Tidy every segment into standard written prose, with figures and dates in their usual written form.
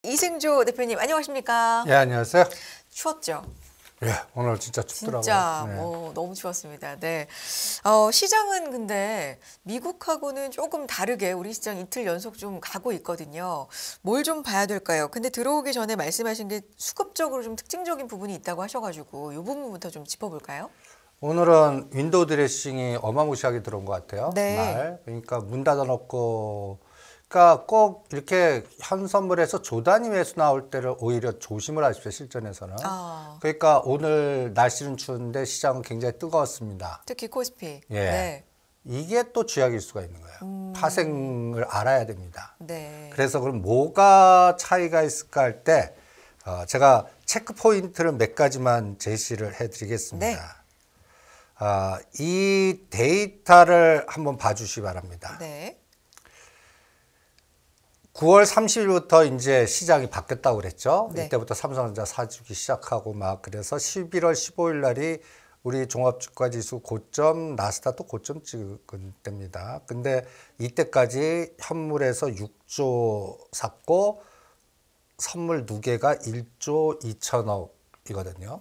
이승조 대표님 안녕하십니까? 예, 안녕하세요. 추웠죠? 예, 오늘 진짜 춥더라고요. 진짜 네. 너무 추웠습니다. 네. 시장은 근데 미국하고는 조금 다르게 우리 시장 이틀 연속 좀 가고 있거든요. 뭘 좀 봐야 될까요? 근데 들어오기 전에 말씀하신 게 수급적으로 좀 특징적인 부분이 있다고 하셔가지고 이 부분부터 좀 짚어볼까요? 오늘은 윈도우 드레싱이 어마무시하게 들어온 것 같아요. 네. 날. 그러니까 문 닫아놓고, 그러니까 꼭 이렇게 현 선물에서 조단위 매수 나올 때를 오히려 조심을 하십시오, 실전에서는. 그러니까 오늘 날씨는 추운데 시장은 굉장히 뜨거웠습니다. 특히 코스피. 예. 네. 이게 또 쥐약일 수가 있는 거예요. 파생을 알아야 됩니다. 네. 그래서 그럼 뭐가 차이가 있을까 할 때 제가 체크 포인트를 몇 가지만 제시를 해드리겠습니다. 네. 이 데이터를 한번 봐주시기 바랍니다. 네. 9월 30일부터 이제 시장이 바뀌었다고 그랬죠. 네. 이때부터 삼성전자 사주기 시작하고 막 그래서 11월 15일 날이 우리 종합주가지수 고점, 나스닥도 고점 찍은 때입니다. 근데 이때까지 현물에서 6조 샀고 선물 2개가 1조 2천억이거든요.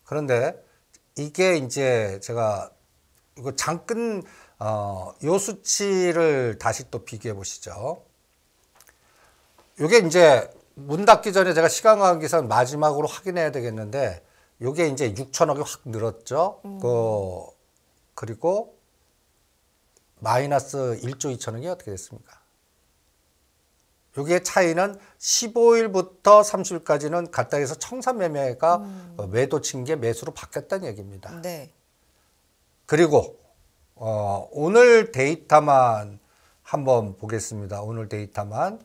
그런데 이게 이제 제가 이거 잠깐 요 수치를 다시 또 비교해 보시죠. 요게 이제 문 닫기 전에 제가 시간 관계상 마지막으로 확인해야 되겠는데 요게 이제 6천억이 확 늘었죠. 그리고 마이너스 1조 2천억이 어떻게 됐습니까? 요게 차이는 15일부터 30일까지는 갖다 해서 청산 매매가 매도 친 게 매수로 바뀌었다는 얘기입니다. 네. 그리고 오늘 데이터만 한번 보겠습니다. 오늘 데이터만.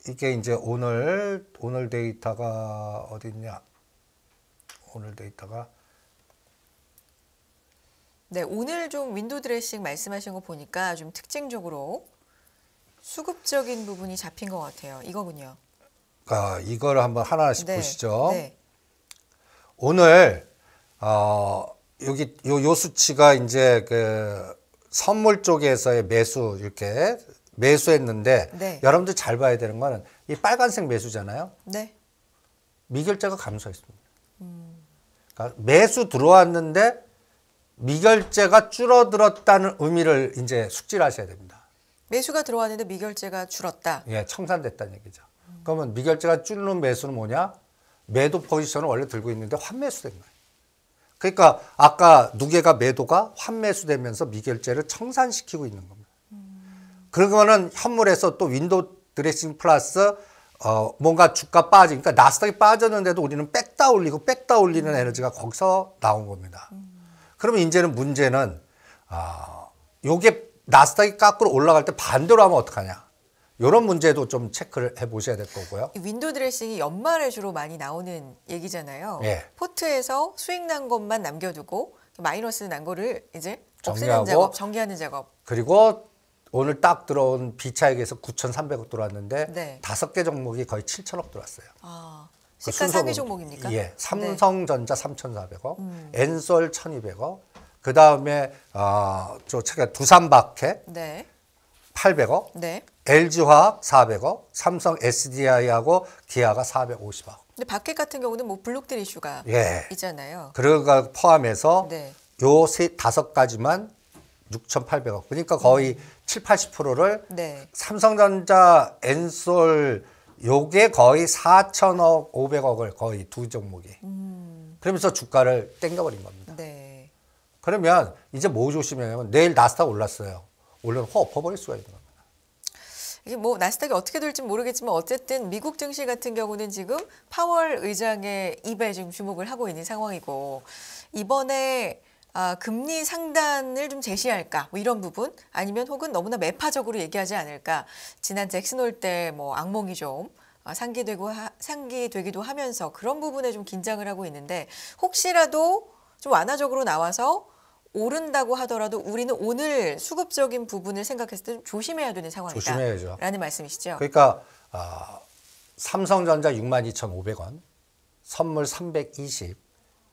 이게 이제 오늘 데이터가 어디 있냐? 오늘 데이터가 네, 오늘 좀 윈도우 드레싱 말씀하신 거 보니까 좀 특징적으로 수급적인 부분이 잡힌 것 같아요. 이거군요. 이거를 한번 하나씩 네, 보시죠. 네. 오늘 여기 요 수치가 이제 그 선물 쪽에서의 매수 이렇게 매수했는데 네. 여러분들 잘 봐야 되는 거는 이 빨간색 매수잖아요. 네. 미결제가 감소했습니다. 그러니까 매수 들어왔는데 미결제가 줄어들었다는 의미를 이제 숙지를 하셔야 됩니다. 매수가 들어왔는데 미결제가 줄었다. 예, 청산됐다는 얘기죠. 그러면 미결제가 줄는 매수는 뭐냐? 매도 포지션을 원래 들고 있는데 환매수된 거예요. 그러니까 아까 누계가 매도가 환매수되면서 미결제를 청산시키고 있는 겁니다. 그러면은 현물에서 또 윈도우 드레싱 플러스 뭔가 주가 빠지니까 나스닥이 빠졌는데도 우리는 뺐다 올리는 에너지가 거기서 나온 겁니다. 그러면 이제는 문제는 요게 나스닥이 거꾸로 올라갈 때 반대로 하면 어떡하냐. 이런 문제도 좀 체크를 해보셔야 될 거고요. 윈도우 드레싱이 연말에 주로 많이 나오는 얘기잖아요. 예. 포트에서 수익 난 것만 남겨두고 마이너스 난 거를 이제 정리하고, 없애는 작업, 정리하는 작업. 그리고 오늘 딱 들어온 비차익에서 9,300억 들어왔는데 네. 5개 종목이 거의 7천억 들어왔어요. 그 시가 상위 순서로, 종목입니까? 예, 삼성전자 3,400억, 엔솔 1,200억, 그 다음에 저 제가 두산박해 네. 800억, 네. LG화학 400억, 삼성 SDI하고 기아가 450억. 근데 밖에 같은 경우는 뭐 블록들 이슈가 예. 있잖아요. 그러가 포함해서 네. 요 다섯 가지만 6,800억. 그러니까 거의 7, 80%를 네. 삼성전자, 엔솔 요게 거의 4천억, 500억을 거의 두 종목이. 그러면서 주가를 땡겨버린 겁니다. 네. 그러면 이제 뭐 조심해야 하냐면 내일 나스닥 올랐어요. 올려놓고 엎어버릴 수가 있는 겁니다. 이게 뭐 나스닥이 어떻게 될지 모르겠지만 어쨌든 미국 증시 같은 경우는 지금 파월 의장의 입에 지금 주목을 하고 있는 상황이고 이번에 금리 상단을 좀 제시할까 뭐 이런 부분 아니면 혹은 너무나 매파적으로 얘기하지 않을까 지난 잭슨홀 때 뭐 악몽이 좀 상기되기도 하면서 그런 부분에 좀 긴장을 하고 있는데 혹시라도 좀 완화적으로 나와서 오른다고 하더라도 우리는 오늘 수급적인 부분을 생각했을 때 좀 조심해야 되는 상황이다. 조심해야죠. 라는 말씀이시죠? 그러니까 삼성전자 62,500원, 선물 320,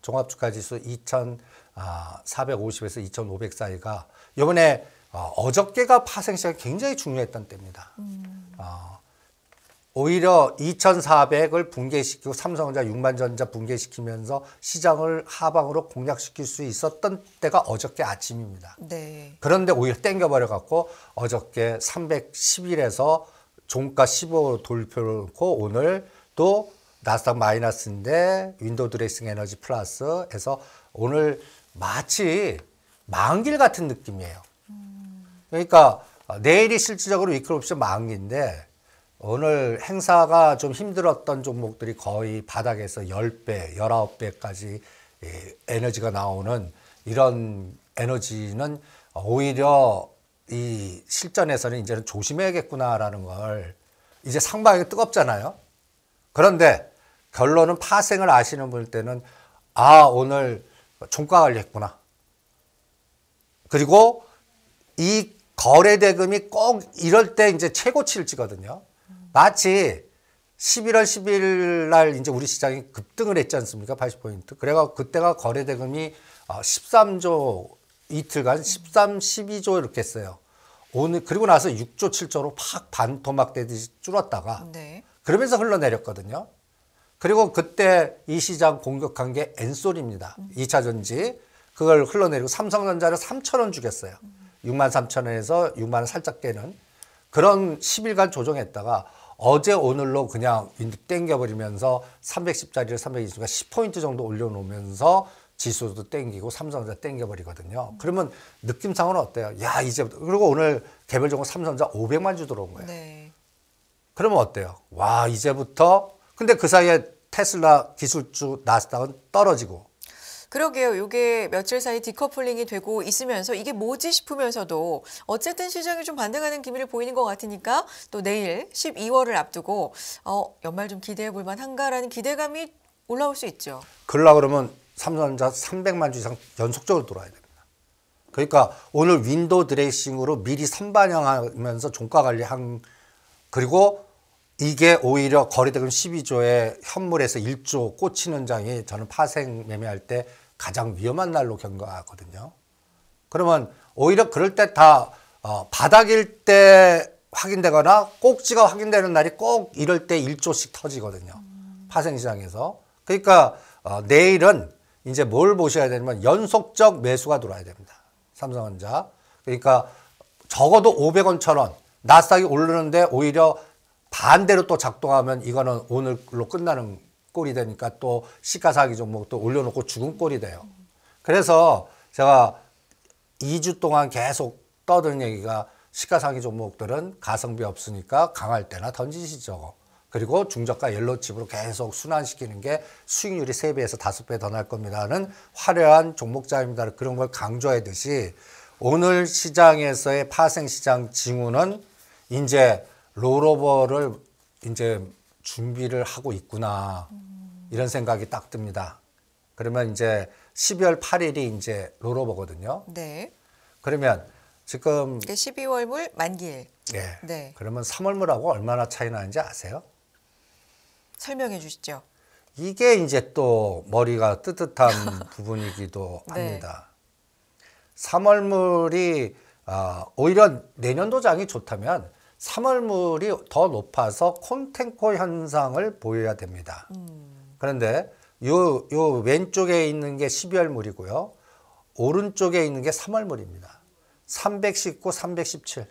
종합주가지수 2,450에서 2,500 사이가 이번에 어저께가 파생 시간이 굉장히 중요했던 때입니다. 오히려 2,400을 붕괴시키고 삼성전자 6만전자 붕괴시키면서 시장을 하방으로 공략시킬 수 있었던 때가 어저께 아침입니다. 네. 그런데 오히려 땡겨버려 갖고 어저께 311에서 종가 15 돌려놓고 오늘 또 나스닥 마이너스인데 윈도우 드레싱 에너지 플러스에서 오늘 마치 만길 같은 느낌이에요. 그러니까 내일이 실질적으로 위클옵션 만기인데 오늘 행사가 좀 힘들었던 종목들이 거의 바닥에서 10배, 19배까지 에너지가 나오는 이런 에너지는 오히려 이 실전에서는 이제는 조심해야겠구나라는 걸 이제 상방이 뜨겁잖아요. 그런데 결론은 파생을 아시는 분 때는 아, 오늘 종가 관리했구나. 그리고 이 거래 대금이 꼭 이럴 때 이제 최고치를 찍거든요. 마치 11월 10일 날 이제 우리 시장이 급등을 했지 않습니까? 80포인트. 그래가 그때가 거래 대금이 13조 이틀간 13, 12조 이렇게 했어요. 오늘 그리고 나서 6조, 7조로 팍 반토막 되듯이 줄었다가 네. 그러면서 흘러내렸거든요. 그리고 그때 이 시장 공격한 게 엔솔입니다. 2차 전지. 그걸 흘러내리고 삼성전자를 3,000원 죽였어요. 63,000원에서 6만 원 살짝 깨는 그런 10일간 조정했다가 어제 오늘로 그냥 윈드 땡겨버리면서 310짜리를 320가 10포인트 정도 올려놓으면서 지수도 땡기고 삼성전자 땡겨버리거든요. 그러면 느낌상은 어때요? 야, 이제부터. 그리고 오늘 개별적으로 삼성전자 500만 주 들어온 거예요. 네. 그러면 어때요? 와, 이제부터. 근데 그 사이에 테슬라 기술주 나스닥은 떨어지고. 그러게요. 이게 며칠 사이 디커플링이 되고 있으면서 이게 뭐지 싶으면서도 어쨌든 시장이 좀 반등하는 기미를 보이는 것 같으니까 또 내일 12월을 앞두고 연말 좀 기대해 볼 만한가라는 기대감이 올라올 수 있죠. 그러려고 그러면 삼성전자 300만 주 이상 연속적으로 돌아야 됩니다. 그러니까 오늘 윈도우 드레싱으로 미리 선반영하면서 종가 관리한 그리고 이게 오히려 거래대금 12조에 현물에서 1조 꽂히는 장이 저는 파생 매매할 때 가장 위험한 날로 경고하거든요. 그러면 오히려 그럴 때 다 바닥일 때 확인되거나 꼭지가 확인되는 날이 꼭 이럴 때 1조씩 터지거든요. 파생시장에서. 그러니까 내일은 이제 뭘 보셔야 되냐면 연속적 매수가 들어와야 됩니다. 삼성전자. 그러니까 적어도 500원, 1000원. 나스닥이 오르는데 오히려 반대로 또 작동하면 이거는 오늘로 끝나는 꼴이 되니까 또 시가사기 종목 또 올려놓고 죽은 꼴이 돼요. 그래서 제가 2주 동안 계속 떠드는 얘기가 시가상위 종목들은 가성비 없으니까 강할 때나 던지시죠. 그리고 중저가 옐로칩으로 계속 순환시키는 게 수익률이 3배에서 5배 더 날 겁니다는 화려한 종목자입니다. 그런 걸 강조하듯이 오늘 시장에서의 파생시장 징후는 이제 롤오버를 이제 준비를 하고 있구나. 이런 생각이 딱 듭니다. 그러면 이제 12월 8일이 이제 롤오버거든요. 네. 그러면 지금 12월물 만기일. 예. 네. 그러면 3월물하고 얼마나 차이 나는지 아세요? 설명해 주시죠. 이게 이제 또 머리가 뜨뜻한 부분이기도 네. 합니다. 3월물이 오히려 내년도장이 좋다면 3월물이 더 높아서 콘텐코 현상을 보여야 됩니다. 그런데 요 왼쪽에 있는 게 12월물이고요. 오른쪽에 있는 게 3월물입니다. 319, 317.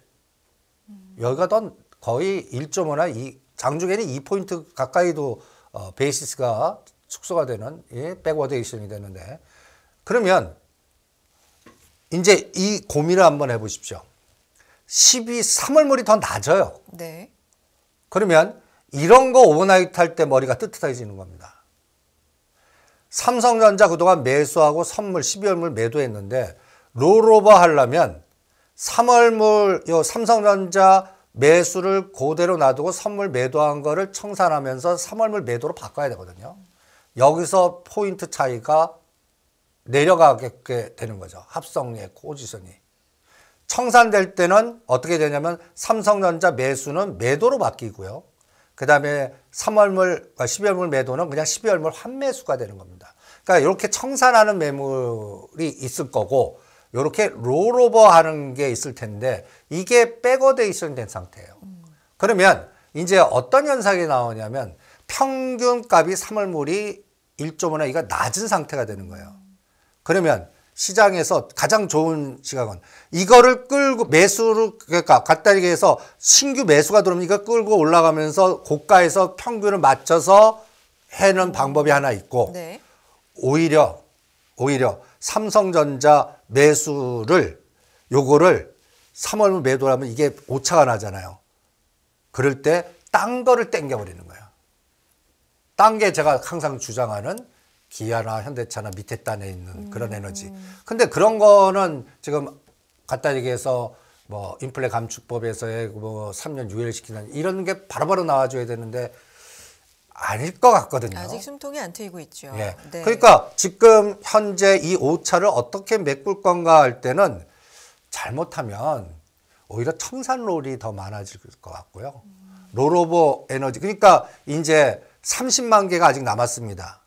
여기가 더 거의 1.5나 장중에는 2포인트 가까이도 베이시스가 축소가 되는 백워데이션이 되는데 그러면 이제 이 고민을 한번 해보십시오. 3월물이 더 낮아요. 네. 그러면 이런 거 오버나이트 할 때 머리가 뜨뜻해지는 겁니다. 삼성전자 그동안 매수하고 선물 12월물 매도했는데 롤오버 하려면 3월물 요 삼성전자 매수를 그대로 놔두고 선물 매도한 거를 청산하면서 3월물 매도로 바꿔야 되거든요. 여기서 포인트 차이가 내려가게 되는 거죠. 합성의 포지션이. 청산될 때는 어떻게 되냐면 삼성전자 매수는 매도로 바뀌고요. 그 다음에 3월물, 12월물 매도는 그냥 12월물 환매수가 되는 겁니다. 그러니까 이렇게 청산하는 매물이 있을 거고 이렇게 롤오버 하는 게 있을 텐데 이게 백워데이션 된 상태예요. 그러면 이제 어떤 현상이 나오냐면 평균값이 3월물이 1.5나 이가 낮은 상태가 되는 거예요. 그러면 시장에서 가장 좋은 시각은 이거를 끌고 매수를 그러니까 갖다 얘기해서 신규 매수가 들어오면 이거 끌고 올라가면서 고가에서 평균을 맞춰서 해는 방법이 하나 있고 네. 오히려 삼성전자 매수를 요거를 3월 매도하면 이게 오차가 나잖아요. 그럴 때 딴 거를 땡겨버리는 거예요. 딴 게 제가 항상 주장하는 기아나 현대차나 밑에 단에 있는 그런 에너지. 근데 그런 거는 지금 갖다 얘기해서 뭐 인플레 감축법에서의 뭐 3년 유예시키는 이런 게 바로바로 나와줘야 되는데 아닐 것 같거든요. 아직 숨통이 안 트이고 있죠. 예. 네. 그러니까 지금 현재 이 오차를 어떻게 메꿀 건가 할 때는 잘못하면 오히려 청산롤이 더 많아질 것 같고요. 롤오버 에너지. 그러니까 이제 30만 개가 아직 남았습니다.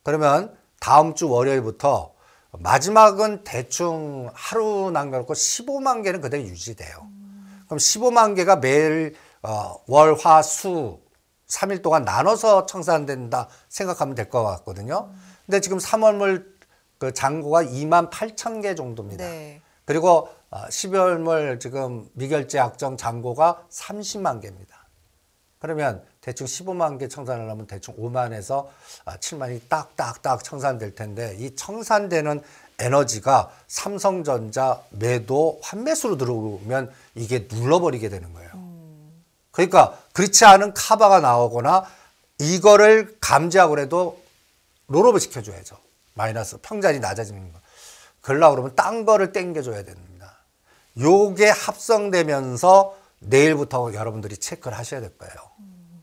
그러면 다음 주 월요일부터 마지막은 대충 하루 남겨놓고 15만 개는 그대로 유지돼요. 그럼 15만 개가 매일 월, 화, 수 3일 동안 나눠서 청산된다 생각하면 될 것 같거든요. 근데 지금 3월물 그 잔고가 2만 8천 개 정도입니다. 네. 그리고 12월물 지금 미결제 약정 잔고가 30만 개입니다. 그러면 대충 15만 개 청산을 하면 대충 5만에서 7만이 딱딱딱 청산될 텐데 이 청산되는 에너지가 삼성전자 매도 환매수로 들어오면 이게 눌러버리게 되는 거예요. 그러니까 그렇지 않은 카바가 나오거나 이거를 감지하고 해도 롤오버 시켜줘야죠. 마이너스 평자리 낮아지는 거. 그러려고 그러면 딴 거를 땡겨줘야 됩니다. 요게 합성되면서 내일부터 여러분들이 체크를 하셔야 될 거예요.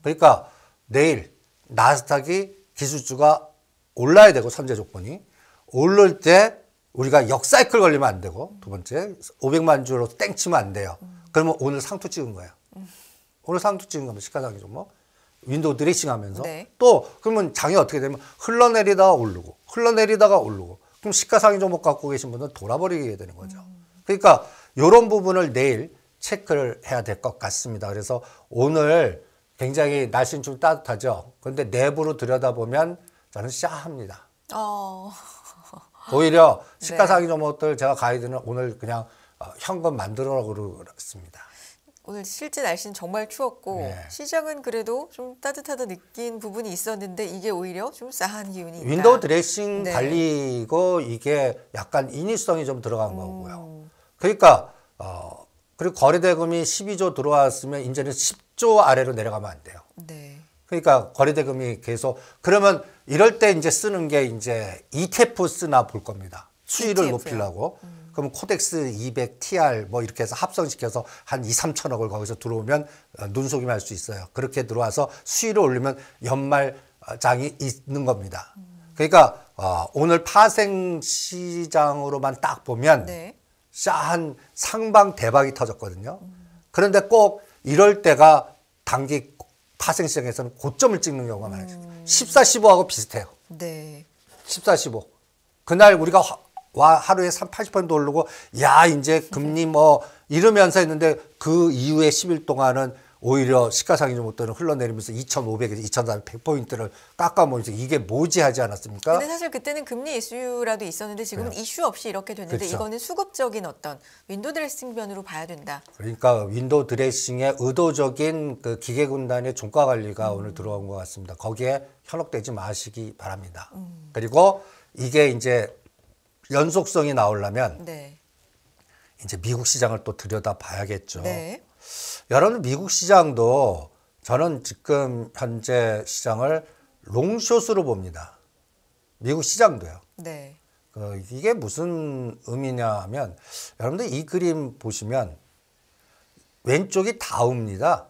그러니까 내일 나스닥이 기술주가 올라야 되고 선제 조건이 오를 때 우리가 역사이클 걸리면 안 되고 두 번째 500만 주로 땡치면 안 돼요. 그러면 오늘 상투 찍은 거예요. 오늘 상투 찍은 거면 시가상이죠. 뭐 윈도우 드레싱 하면서 네. 또 그러면 장이 어떻게 되면 흘러내리다가 오르고 흘러내리다가 오르고 그럼 시가상위 종목 갖고 계신 분은 돌아버리게 되는 거죠. 그러니까 이런 부분을 내일 체크를 해야 될 것 같습니다. 그래서 오늘 굉장히 날씨는 좀 따뜻하죠. 그런데 내부로 들여다보면 저는 싸합니다. 오히려 시가상위 종목들 제가 가이드는 오늘 그냥 현금 만들어라고 그랬습니다. 오늘 실제 날씨는 정말 추웠고 네. 시장은 그래도 좀 따뜻하다 느낀 부분이 있었는데 이게 오히려 좀 싸한 기운이 있다. 윈도우 드레싱 네. 달리고 이게 약간 인위성이 좀 들어간 거고요. 그러니까 그리고 거래대금이 12조 들어왔으면 이제는 10조 아래로 내려가면 안 돼요. 네. 그러니까 거래대금이 계속 그러면 이럴 때 이제 쓰는 게 이제 ETF 쓰나 볼 겁니다. 수익을 ETF요. 높이려고. 그럼 코덱스 200 TR 뭐 이렇게 해서 합성시켜서 한 2, 3천억을 거기서 들어오면 눈속임 할 수 있어요. 그렇게 들어와서 수익을 올리면 연말장이 있는 겁니다. 그러니까 오늘 파생 시장으로만 딱 보면 네. 싸한 상방 대박이 터졌거든요. 그런데 꼭 이럴 때가 단기 파생 시장에서는 고점을 찍는 경우가 많아요. 14, 15하고 비슷해요. 네. 14, 15. 그날 우리가 하루에 80% 오르고 야 이제 금리 뭐 이러면서 했는데 그 이후에 10일 동안은 오히려 시가상위 종목들은 흘러내리면서 2,500에서 2,400포인트를 깎아먹으면서 이게 뭐지 하지 않았습니까? 근데 사실 그때는 금리 이슈라도 있었는데 지금은 이슈 없이 이렇게 됐는데 그렇죠. 이거는 수급적인 어떤 윈도우 드레싱 변으로 봐야 된다. 그러니까 윈도우 드레싱의 의도적인 그 기계 군단의 종가 관리가 오늘 들어온 것 같습니다. 거기에 현혹되지 마시기 바랍니다. 그리고 이게 이제 연속성이 나오려면 네. 이제 미국 시장을 또 들여다 봐야겠죠. 네. 여러분 미국 시장도 저는 지금 현재 시장을 롱숏으로 봅니다. 미국 시장도요. 네. 이게 무슨 의미냐 하면 여러분들 이 그림 보시면 왼쪽이 다우입니다.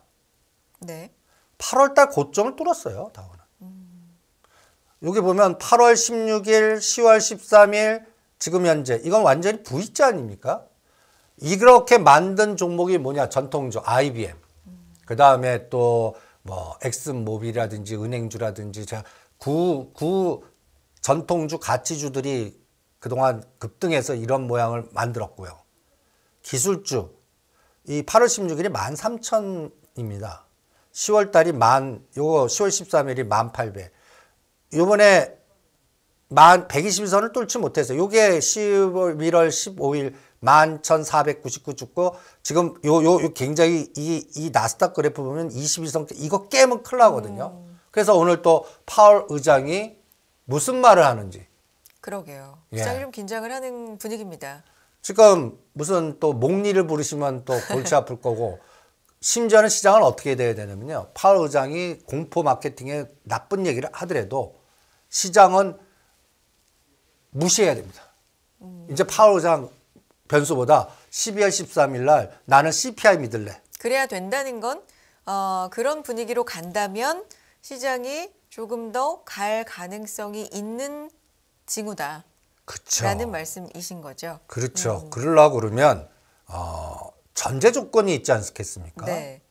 네. 8월 달 고점을 뚫었어요. 다우는. 여기 보면 8월 16일, 10월 13일 지금 현재 이건 완전히 V자 아닙니까? 이렇게 만든 종목이 뭐냐? 전통주 IBM. 그다음에 또 뭐 엑슨모빌이라든지 은행주라든지 제가 구 전통주 가치주들이 그동안 급등해서 이런 모양을 만들었고요. 기술주 이 8월 16일이 13,000입니다. 10월 달이 요거 10월 13일이 1800. 요번에 120선을 뚫지 못해서 요게 11월 15일 11,499 찍고 지금 요 굉장히 이 나스닥 그래프 보면 21선 이거 깨면 큰일 나거든요. 그래서 오늘 또 파월 의장이 무슨 말을 하는지. 그러게요. 예. 시장이 좀 긴장을 하는 분위기입니다. 지금 무슨 또 목리를 부르시면 또 골치 아플 거고 심지어는 시장은 어떻게 돼야 되냐면요. 파월 의장이 공포 마케팅에 나쁜 얘기를 하더라도 시장은 무시해야 됩니다. 이제 파월 의장 변수보다 12월 13일 날 나는 CPI 믿을래. 그래야 된다는 건 그런 분위기로 간다면 시장이 조금 더 갈 가능성이 있는 징후다. 그렇죠. 라는 말씀이신 거죠. 그렇죠. 그러려고 그러면 전제 조건이 있지 않겠습니까? 네.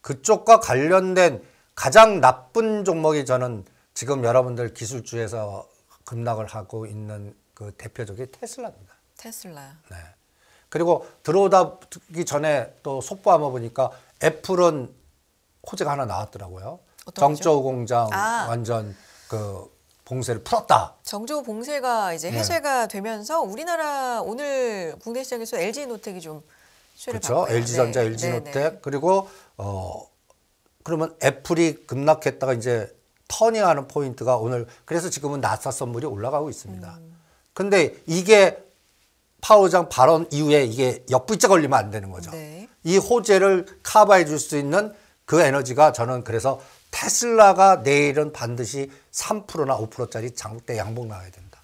그쪽과 관련된 가장 나쁜 종목이 저는 지금 여러분들 기술주에서 급락을 하고 있는 그 대표적인 테슬라입니다. 테슬라. 네. 그리고 들어오기 전에 또 속보 한번 보니까 애플은 호재가 하나 나왔더라고요. 어떤 거죠? 정조 공장 아. 완전 그 봉쇄를 풀었다. 정조 봉쇄가 이제 해제가 되면서 우리나라 오늘 국내 시장에서 LG노텍이 좀 수혜를 그렇죠. 받고요. LG전자, 네. LG노텍 네네. 그리고 그러면 애플이 급락했다가 이제 터닝하는 포인트가 오늘 그래서 지금은 나스닥 선물이 올라가고 있습니다. 근데 이게 파월 의장 발언 이후에 이게 역불자 걸리면 안 되는 거죠. 네. 이 호재를 커버해 줄 수 있는 그 에너지가 저는 그래서 테슬라가 내일은 반드시 3%나 5%짜리 장대 양봉 나와야 된다.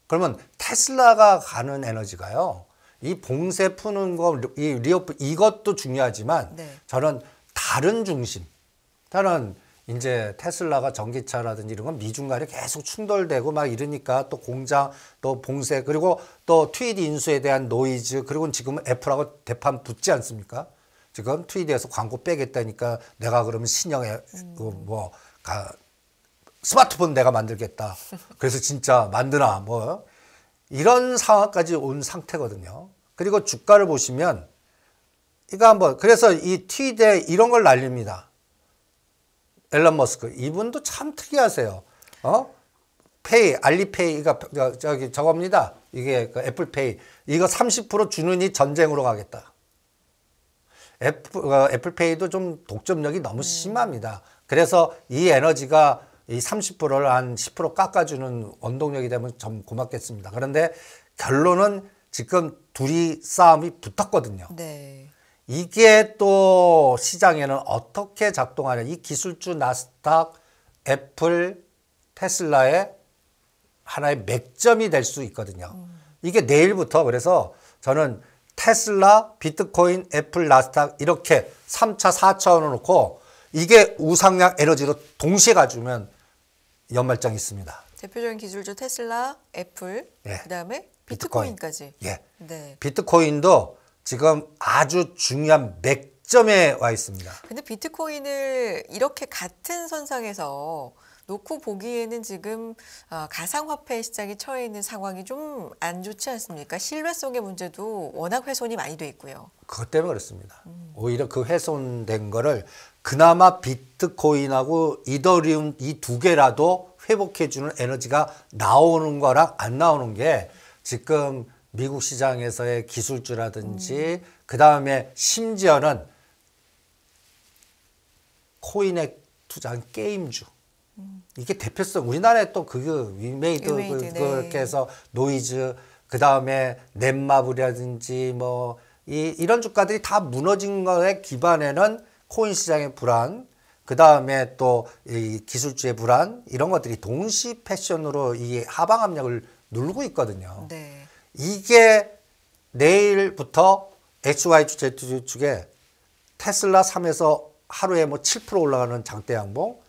그러면 테슬라가 가는 에너지가요. 이 봉쇄 푸는 거, 이 리오프 이것도 중요하지만 네. 저는 다른 중심. 저는 이제 테슬라가 전기차라든지 이런 건 미중 간에 계속 충돌되고 막 이러니까 또 공장 또 봉쇄 그리고 또 트윗 인수에 대한 노이즈 그리고 지금은 애플하고 대판 붙지 않습니까? 지금 트윗에서 광고 빼겠다니까 내가 그러면 신형에 스마트폰 내가 만들겠다. 그래서 진짜 만드나 뭐 이런 상황까지 온 상태거든요. 그리고 주가를 보시면 이거 한번 그래서 이 트윗에 이런 걸 날립니다. 앨런 머스크 이분도 참 특이하세요. 페이 알리페이가 저겁니다. 이게 그 애플페이 이거 30% 주느니 전쟁으로 가겠다. 애플페이도 좀 독점력이 너무 심합니다. 그래서 이 에너지가 이 30%를 한 10% 깎아주는 원동력이 되면 좀 고맙겠습니다. 그런데 결론은 지금 둘이 싸움이 붙었거든요. 네. 이게 또 시장에는 어떻게 작동하냐. 이 기술주 나스닥, 애플, 테슬라의 하나의 맥점이 될 수 있거든요. 이게 내일부터 그래서 저는 테슬라, 비트코인, 애플, 나스닥 이렇게 3차, 4차원을 놓고 이게 우상향 에너지로 동시에 가주면 연말장이 있습니다. 대표적인 기술주 테슬라, 애플, 예. 그다음에 비트코인. 비트코인까지. 예. 네. 비트코인도 지금 아주 중요한 맥점에 와 있습니다. 근데 비트코인을 이렇게 같은 선상에서 놓고 보기에는 지금 가상화폐 시장이 처해 있는 상황이 좀 안 좋지 않습니까? 신뢰성의 문제도 워낙 훼손이 많이 돼 있고요. 그것 때문에 그렇습니다. 오히려 그 훼손된 거를 그나마 비트코인하고 이더리움 이 두 개라도 회복해주는 에너지가 나오는 거랑 안 나오는 게 지금 미국 시장에서의 기술주라든지 그 다음에 심지어는 코인에 투자한 게임주. 이게 대표성 우리나라에 또 위메이드 위메이드, 그렇게 네. 해서 노이즈 그 다음에 넷마블이라든지 뭐 이런 주가들이 다 무너진 거에 기반에는 코인 시장의 불안 그 다음에 또 이 기술주의 불안 이런 것들이 동시 패션으로 이 하방 압력을 누르고 있거든요. 네. 이게 내일부터 XYZ 축에 테슬라 3에서 하루에 뭐 7% 올라가는 장대 양봉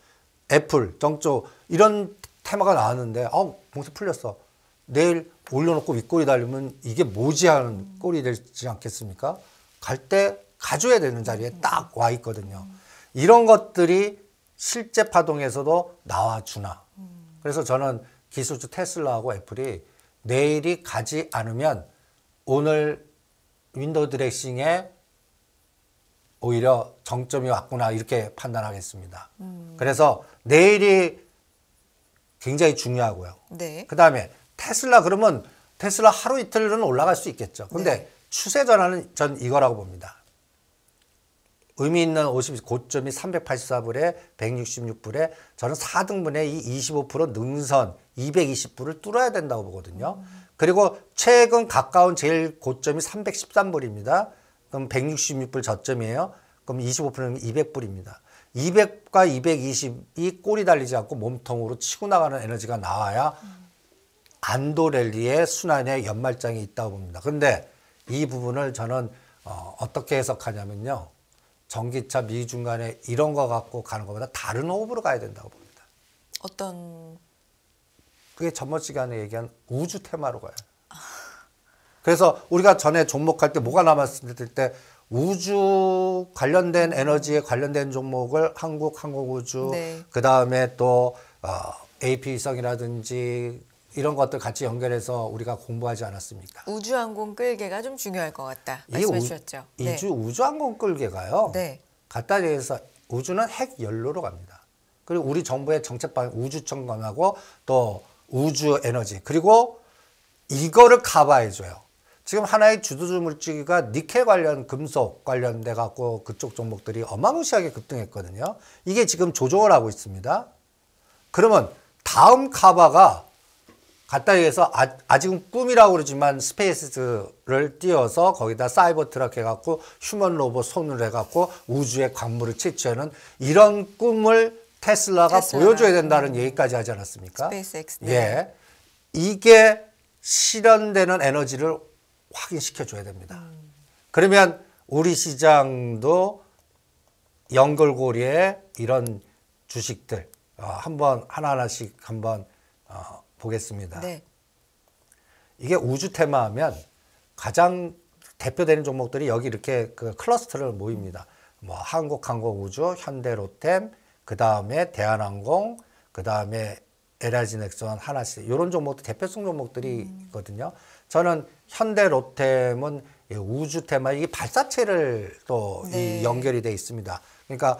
애플, 정조 이런 테마가 나왔는데 봉쇄 풀렸어. 내일 올려놓고 윗꼬리 달리면 이게 뭐지 하는 꼴이 되지 않겠습니까? 갈 때 가져야 되는 자리에 딱 와 있거든요. 이런 것들이 실제 파동에서도 나와주나. 그래서 저는 기술주 테슬라하고 애플이 내일이 가지 않으면 오늘 윈도우 드레싱에 오히려 정점이 왔구나 이렇게 판단하겠습니다. 그래서 내일이 굉장히 중요하고요. 네. 그다음에 테슬라 그러면 테슬라 하루 이틀은 올라갈 수 있겠죠. 근데 네. 추세 전환은 전 이거라고 봅니다. 의미 있는 50 고점이 384불에 166불에 저는 4등분의 이 25% 능선 220불을 뚫어야 된다고 보거든요. 그리고 최근 가까운 제일 고점이 313불입니다. 그럼 166불 저점이에요. 그럼 25%는 200불입니다. 200과 220이 꼬리 달리지 않고 몸통으로 치고 나가는 에너지가 나와야 안도 랠리의 순환의 연말장이 있다고 봅니다. 그런데 이 부분을 저는 어떻게 해석하냐면요. 전기차 미중간에 이런 거 갖고 가는 것보다 다른 호흡으로 가야 된다고 봅니다. 어떤 그게 전번 시간에 얘기한 우주 테마로 가요. 그래서 우리가 전에 종목할 때 뭐가 남았을 때 우주 관련된 에너지에 관련된 종목을 항공우주 네. 그다음에 또 AP위성이라든지 이런 것들 같이 연결해서 우리가 공부하지 않았습니까? 우주항공 끌개가 좀 중요할 것 같다 이 말씀해 주셨죠. 네. 우주항공 끌개가요. 네. 갖다 대해서 우주는 핵 연료로 갑니다. 그리고 우리 정부의 정책 방향 우주청관하고 또 우주 에너지 그리고 이거를 커버해줘요. 지금 하나의 주도주 물질가 니켈 관련 금속 관련돼 갖고 그쪽 종목들이 어마무시하게 급등했거든요. 이게 지금 조정을 하고 있습니다. 그러면 다음 커버가 갖다 대해서 아직은 꿈이라고 그러지만 스페이스를 띄워서 거기다 사이버 트럭 해갖고 휴먼 로봇 손을 해갖고 우주의 광물을 채취하는 이런 꿈을 테슬라가 보여줘야 된다는 얘기까지 하지 않았습니까? 스페이스X. 네. 예, 이게 실현되는 에너지를 확인시켜줘야 됩니다. 그러면 우리 시장도 연결고리에 이런 주식들 한번 하나하나씩 한번 보겠습니다. 네. 이게 우주 테마하면 가장 대표되는 종목들이 여기 이렇게 그 클러스터를 모입니다. 뭐 한국항공우주, 현대로템, 그 다음에 대한항공, 그 다음에 LIG넥슨, 하나씩 이런 종목도 대표성 종목들이 있거든요. 저는 현대로템은 우주 테마 이게 발사체를 또 네. 이 연결이 돼 있습니다. 그러니까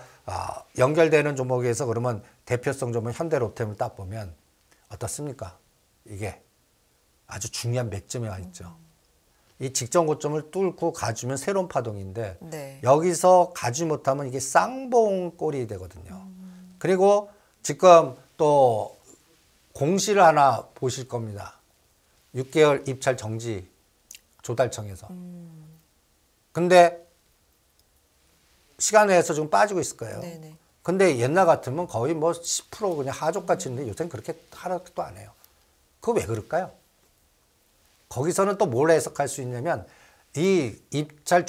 연결되는 종목에서 그러면 대표성 종목 현대로템을 딱 보면 어떻습니까? 이게 아주 중요한 맥점이 와 있죠. 이 직전 고점을 뚫고 가주면 새로운 파동인데 네. 여기서 가지 못하면 이게 쌍봉 꼴이 되거든요. 그리고 지금 또 공시를 하나 보실 겁니다. 6개월 입찰 정지 조달청에서. 근데 시간 내에서 좀 빠지고 있을 거예요. 네네. 근데 옛날 같으면 거의 뭐 10% 그냥 하족같이 있는데 요새는 그렇게 하락도 안 해요. 그거 왜 그럴까요? 거기서는 또 뭘 해석할 수 있냐면 이 입찰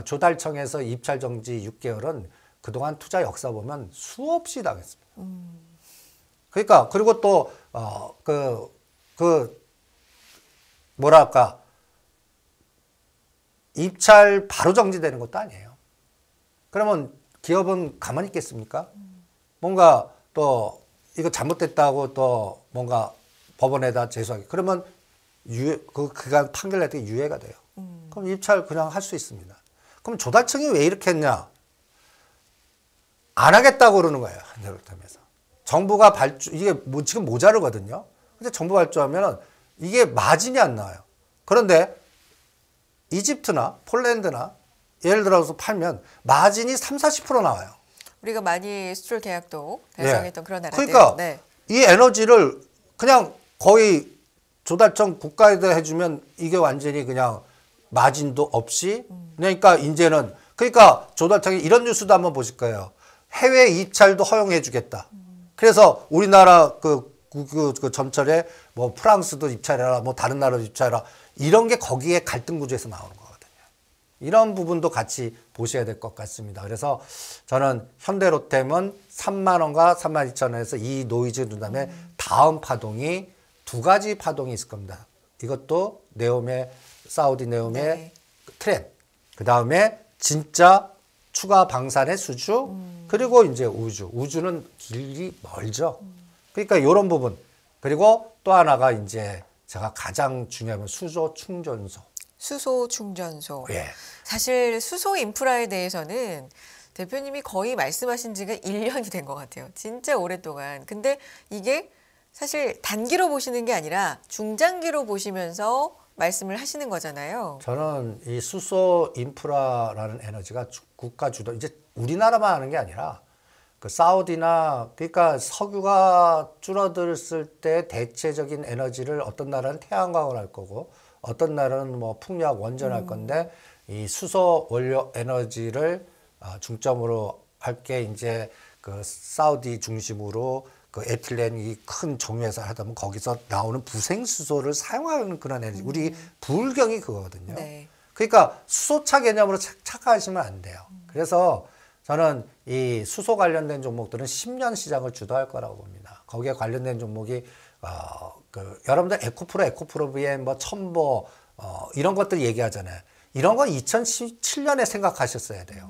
조달청에서 입찰 정지 6개월은 그동안 투자 역사 보면 수없이 당했습니다. 그러니까 그리고 또 뭐랄까 입찰 바로 정지되는 것도 아니에요. 그러면 기업은 가만히 있겠습니까? 뭔가 또 이거 잘못됐다고 또 뭔가 법원에다 제소하기. 그러면 그간 판결 낼 때 유예가 돼요. 그럼 입찰 그냥 할 수 있습니다. 그럼 조달청이 왜 이렇게 했냐? 안 하겠다고 그러는 거예요. 현대로템에서. 정부가 이게 지금 모자르거든요. 근데 정부 발주하면 이게 마진이 안 나와요. 그런데 이집트나 폴란드나 예를 들어서 팔면 마진이 30-40% 나와요. 우리가 많이 수출 계약도 달성했던 그런 나라들. 그러니까 네. 이 에너지를 그냥 거의 조달청 국가에다 해주면 이게 완전히 그냥 마진도 없이 그러니까 이제는 그러니까 조달청이 이런 뉴스도 한번 보실 거예요. 해외 입찰도 허용해 주겠다. 그래서 우리나라 그 점철에 뭐 프랑스도 입찰해라 뭐 다른 나라도 입찰해라 이런 게 거기에 갈등 구조에서 나오는 거거든요. 이런 부분도 같이 보셔야 될 것 같습니다. 그래서 저는 현대로템은 3만 원과 32,000원에서 이 노이즈 둔 다음에 다음 파동이 두 가지 파동이 있을 겁니다. 이것도 네옴의 사우디 네옴의 네. 트렌드. 그 다음에 진짜 추가 방산의 수주. 그리고 이제 우주는 길이 멀죠. 그러니까 이런 부분. 그리고 또 하나가 이제 제가 가장 중요한 수소 충전소. 수소 충전소. 예. 사실 수소 인프라에 대해서는 대표님이 거의 말씀하신 지가 1년이 된 것 같아요. 진짜 오랫동안. 근데 이게 사실 단기로 보시는 게 아니라 중장기로 보시면서 말씀을 하시는 거잖아요. 저는 이 수소 인프라라는 에너지가 국가 주도, 이제 우리나라만 하는 게 아니라 그 사우디나, 그러니까 석유가 줄어들었을 때 대체적인 에너지를 어떤 나라는 태양광을 할 거고 어떤 나라는 뭐 풍력 원전할 건데 이 수소 원료 에너지를 중점으로 할 게 이제 그 사우디 중심으로 그 에틸렌이 큰 정유회사 하다 보면 거기서 나오는 부생수소를 사용하는 그런 에너지. 우리 불경이 그거거든요. 네. 그러니까 수소차 개념으로 착각하시면 안 돼요. 그래서 저는 이 수소 관련된 종목들은 10년 시장을 주도할 거라고 봅니다. 거기에 관련된 종목이 여러분들 에코프로 BM 뭐 첨보 이런 것들 얘기하잖아요. 이런 건 2017년에 생각하셨어야 돼요.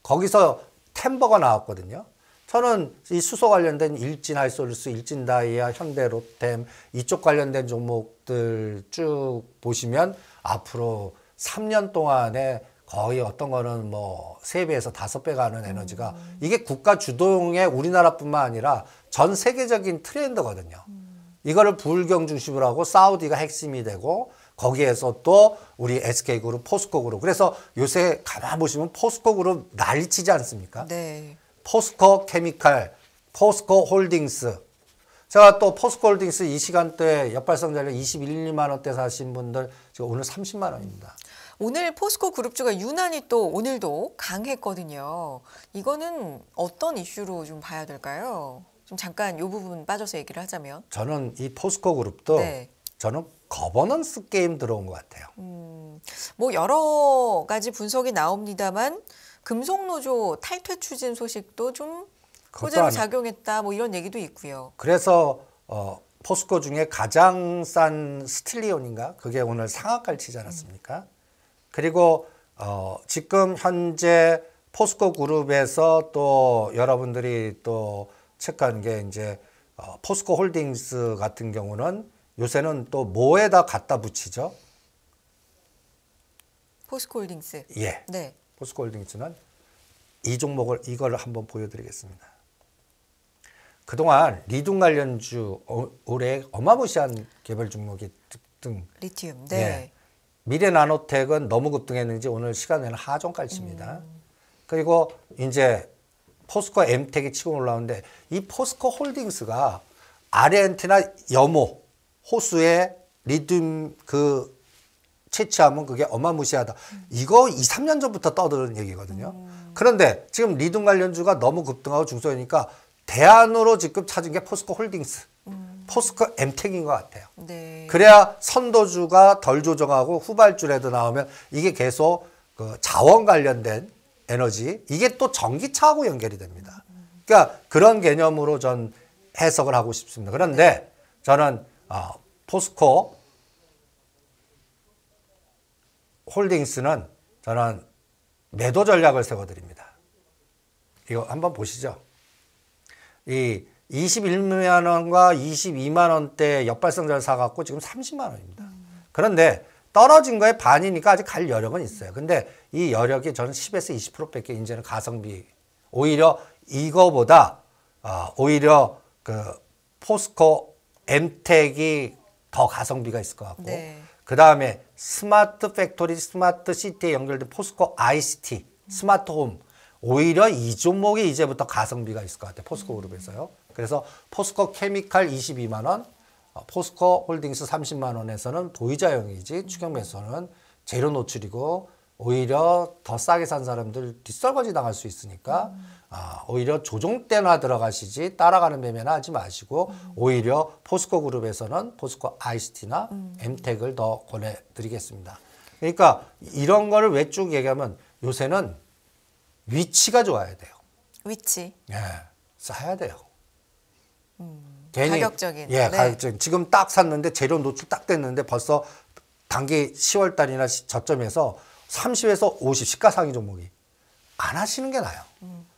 거기서 템버가 나왔거든요. 저는 이 수소 관련된 일진 하이솔루스, 일진 다이아, 현대 로템 이쪽 관련된 종목들 쭉 보시면 앞으로 3년 동안에 거의 어떤 거는 뭐 3배에서 5배가 하는 에너지가 이게 국가 주도형의 우리나라뿐만 아니라 전 세계적인 트렌드거든요. 이거를 불경 중심으로 하고 사우디가 핵심이 되고 거기에서 또 우리 SK그룹, 포스코그룹. 그래서 요새 가만 보시면 포스코그룹 난리치지 않습니까? 네. 포스코 케미칼, 포스코 홀딩스. 제가 또 포스코 홀딩스 이 시간대에 역발상 잔료 21, 2만 원대 사신 분들 지금 오늘 30만 원입니다. 오늘 포스코 그룹주가 유난히 또 오늘도 강했거든요. 이거는 어떤 이슈로 좀 봐야 될까요? 좀 잠깐 이 부분 빠져서 얘기를 하자면. 저는 이 포스코 그룹도 네. 저는 거버넌스 게임 들어온 것 같아요. 뭐 여러 가지 분석이 나옵니다만 금속노조 탈퇴 추진 소식도 좀 호재로 작용했다 뭐 이런 얘기도 있고요. 그래서 포스코 중에 가장 싼 스틸리온인가? 그게 오늘 상한가를 치지 않았습니까? 그리고 지금 현재 포스코 그룹에서 또 여러분들이 또 체크하는 게 이제 포스코 홀딩스 같은 경우는 요새는 또 뭐에다 갖다 붙이죠? 포스코 홀딩스. 예. 네. 포스코 홀딩스는 이 종목을 이거를 한번 보여드리겠습니다. 그동안 리튬 관련주 올해 어마무시한 개별 종목이 급등. 리튬. 네. 예. 미래나노텍은 너무 급등했는지 오늘 시간에는 하종가를 칩니다. 그리고 이제 포스코 엠텍이 치고 올라오는데 이 포스코 홀딩스가 아르헨티나 염호 호수에 리튬 그 채취하면 그게 어마무시하다. 이거 2, 3년 전부터 떠드는 얘기거든요. 그런데 지금 리튬 관련주가 너무 급등하고 중소이니까 대안으로 지금 찾은 게 포스코 홀딩스, 포스코 엠텍인 것 같아요. 네. 그래야 선도주가 덜 조정하고 후발주라도 나오면 이게 계속 그 자원 관련된 에너지, 이게 또 전기차하고 연결이 됩니다. 그러니까 그런 개념으로 전 해석을 하고 싶습니다. 그런데 저는 포스코 홀딩스는 저는 매도 전략을 세워드립니다. 이거 한번 보시죠. 이 21만 원과 22만 원대 역발상자를 사갖고 지금 30만 원입니다. 그런데 떨어진 거에 반이니까 아직 갈 여력은 있어요. 근데 이 여력이 저는 10에서 20%밖에 이제는 가성비, 오히려 이거보다 오히려 그 포스코 엠텍이 더 가성비가 있을 것 같고, 네. 그 다음에 스마트 팩토리, 스마트 시티에 연결된 포스코 ICT, 스마트 홈, 오히려 이 종목이 이제부터 가성비가 있을 것 같아요. 포스코 그룹에서요. 그래서 포스코 케미칼 22만 원, 포스코 홀딩스 30만 원에서는 보유자용이지 추경매수는 제로 노출이고 오히려 더 싸게 산 사람들 뒷설거지 당할 수 있으니까 오히려 조정 때나 들어가시지 따라가는 매매나 하지 마시고 오히려 포스코 그룹에서는 포스코 ICT나 엠텍을 더 권해드리겠습니다. 그러니까 이런 거를 왜 쭉 얘기하면 요새는 위치가 좋아야 돼요. 위치. 예, 사야 돼요. 가격적인. 예, 네. 가격적인. 지금 딱 샀는데 재료 노출 딱 됐는데 벌써 단기 10월 달이나 저점에서 30에서 50 시가상위 종목이 안 하시는 게 나아요.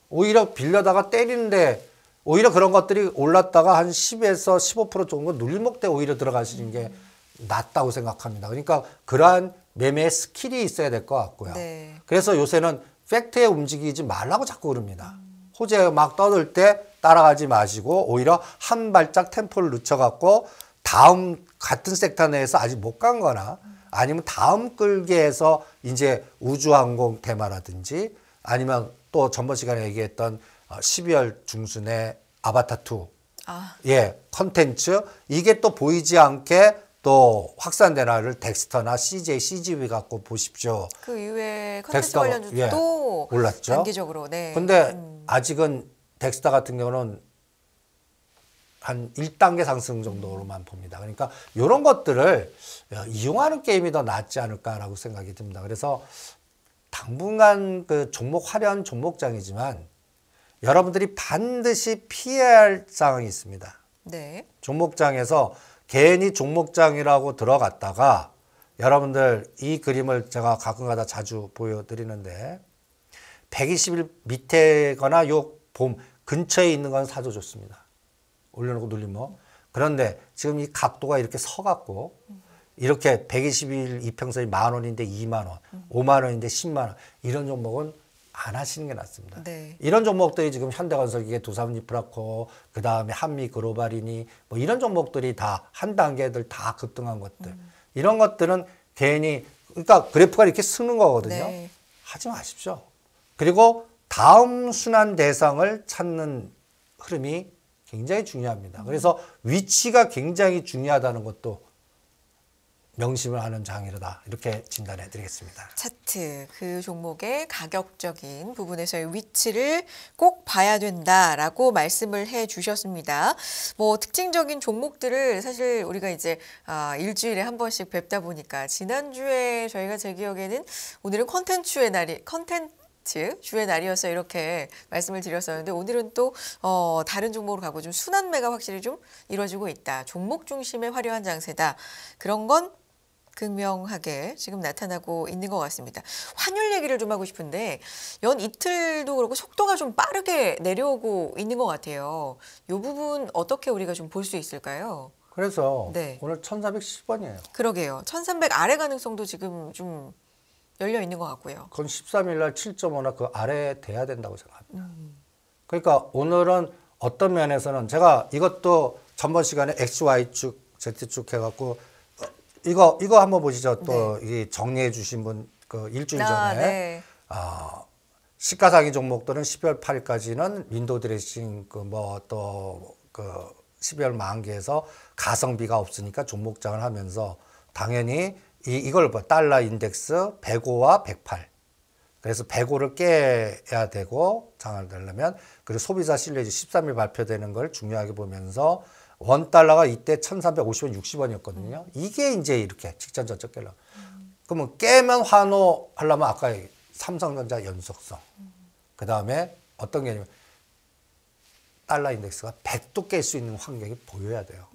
오히려 빌려다가 때리는데 오히려 그런 것들이 올랐다가 한 10에서 15% 정도 눌림목 때 오히려 들어가시는 게 낫다고 생각합니다. 그러니까 그러한 매매 스킬이 있어야 될 것 같고요. 네. 그래서 요새는 팩트에 움직이지 말라고 자꾸 그럽니다. 호재 막 떠들 때 따라가지 마시고 오히려 한 발짝 템포를 늦춰갖고 다음 같은 섹터 내에서 아직 못 간 거나 아니면 다음 끌기에서 이제 우주항공 테마라든지 아니면 또 전번 시간에 얘기했던 12월 중순에 아바타2 아, 예, 컨텐츠 이게 또 보이지 않게 또 확산되나를 덱스터나 CJ, CGV 갖고 보십시오. 그 이후에 컨텐츠 덱스터, 관련주도 예, 또 올랐죠. 단기적으로. 네. 근데 아직은 덱스터 같은 경우는 한 1단계 상승 정도로만 봅니다. 그러니까 이런 것들을 이용하는 게임이 더 낫지 않을까라고 생각이 듭니다. 그래서 당분간 그 종목 화려한 종목장이지만 여러분들이 반드시 피해야 할 상황이 있습니다. 네. 종목장에서 괜히 종목장이라고 들어갔다가 여러분들 이 그림을 제가 가끔가다 자주 보여드리는데 120일 밑에거나 요 봄 근처에 있는 건 사도 좋습니다. 올려놓고 눌리면. 그런데 지금 이 각도가 이렇게 서갖고 이렇게 120일 이평선이 10,000원인데 20,000원, 50,000원인데 100,000원 이런 종목은 안 하시는 게 낫습니다. 네. 이런 종목들이 지금 현대건설기계, 두산인프라코, 그 다음에 한미그로발이니 뭐 이런 종목들이 다 한 단계들 다 급등한 것들. 이런 것들은 괜히 그러니까 그래프가 이렇게 쓰는 거거든요. 네. 하지 마십시오. 그리고 다음 순환 대상을 찾는 흐름이 굉장히 중요합니다. 그래서 위치가 굉장히 중요하다는 것도 명심을 하는 장이다. 이렇게 진단해 드리겠습니다. 차트 그 종목의 가격적인 부분에서의 위치를 꼭 봐야 된다라고 말씀을 해 주셨습니다. 뭐 특징적인 종목들을 사실 우리가 이제 일주일에 한 번씩 뵙다 보니까 지난주에 저희가 제 기억에는 오늘은 컨텐츠 주의 날이어서 이렇게 말씀을 드렸었는데 오늘은 또 다른 종목으로 가고 좀 순환매가 확실히 좀 이루어지고 있다. 종목 중심의 화려한 장세다. 그런 건 극명하게 지금 나타나고 있는 것 같습니다. 환율 얘기를 좀 하고 싶은데 연 이틀도 그렇고 속도가 좀 빠르게 내려오고 있는 것 같아요. 이 부분 어떻게 우리가 좀 볼 수 있을까요? 그래서 네. 오늘 1,410원이에요. 그러게요. 1300 아래 가능성도 지금 좀 열려 있는 것 같고요. 그건 13일 날 7.5나 그 아래 돼야 된다고 생각합니다. 그러니까 오늘은 어떤 면에서는 제가 이것도 전번 시간에 XY축, Z축 해갖고 이거 한번 보시죠. 또 이 정리해 주신 분 그 일주일 전에 네. 시가상위 종목들은 12월 8일까지는 윈도우 드레싱 그 뭐 또 그 12월 만기에서 가성비가 없으니까 종목장을 하면서 당연히 이걸 봐. 달러 인덱스 105와 108. 그래서 105를 깨야 되고 장을 되려면 그리고 소비자 신뢰지 13일 발표되는 걸 중요하게 보면서 원 달러가 이때 1,350원 60원이었거든요. 이게 이제 이렇게 직전 저점 깨려. 그러면 깨면 환호하려면 아까 삼성전자 연속성. 그 다음에 어떤 개념? 달러 인덱스가 100도 깰 수 있는 환경이 보여야 돼요.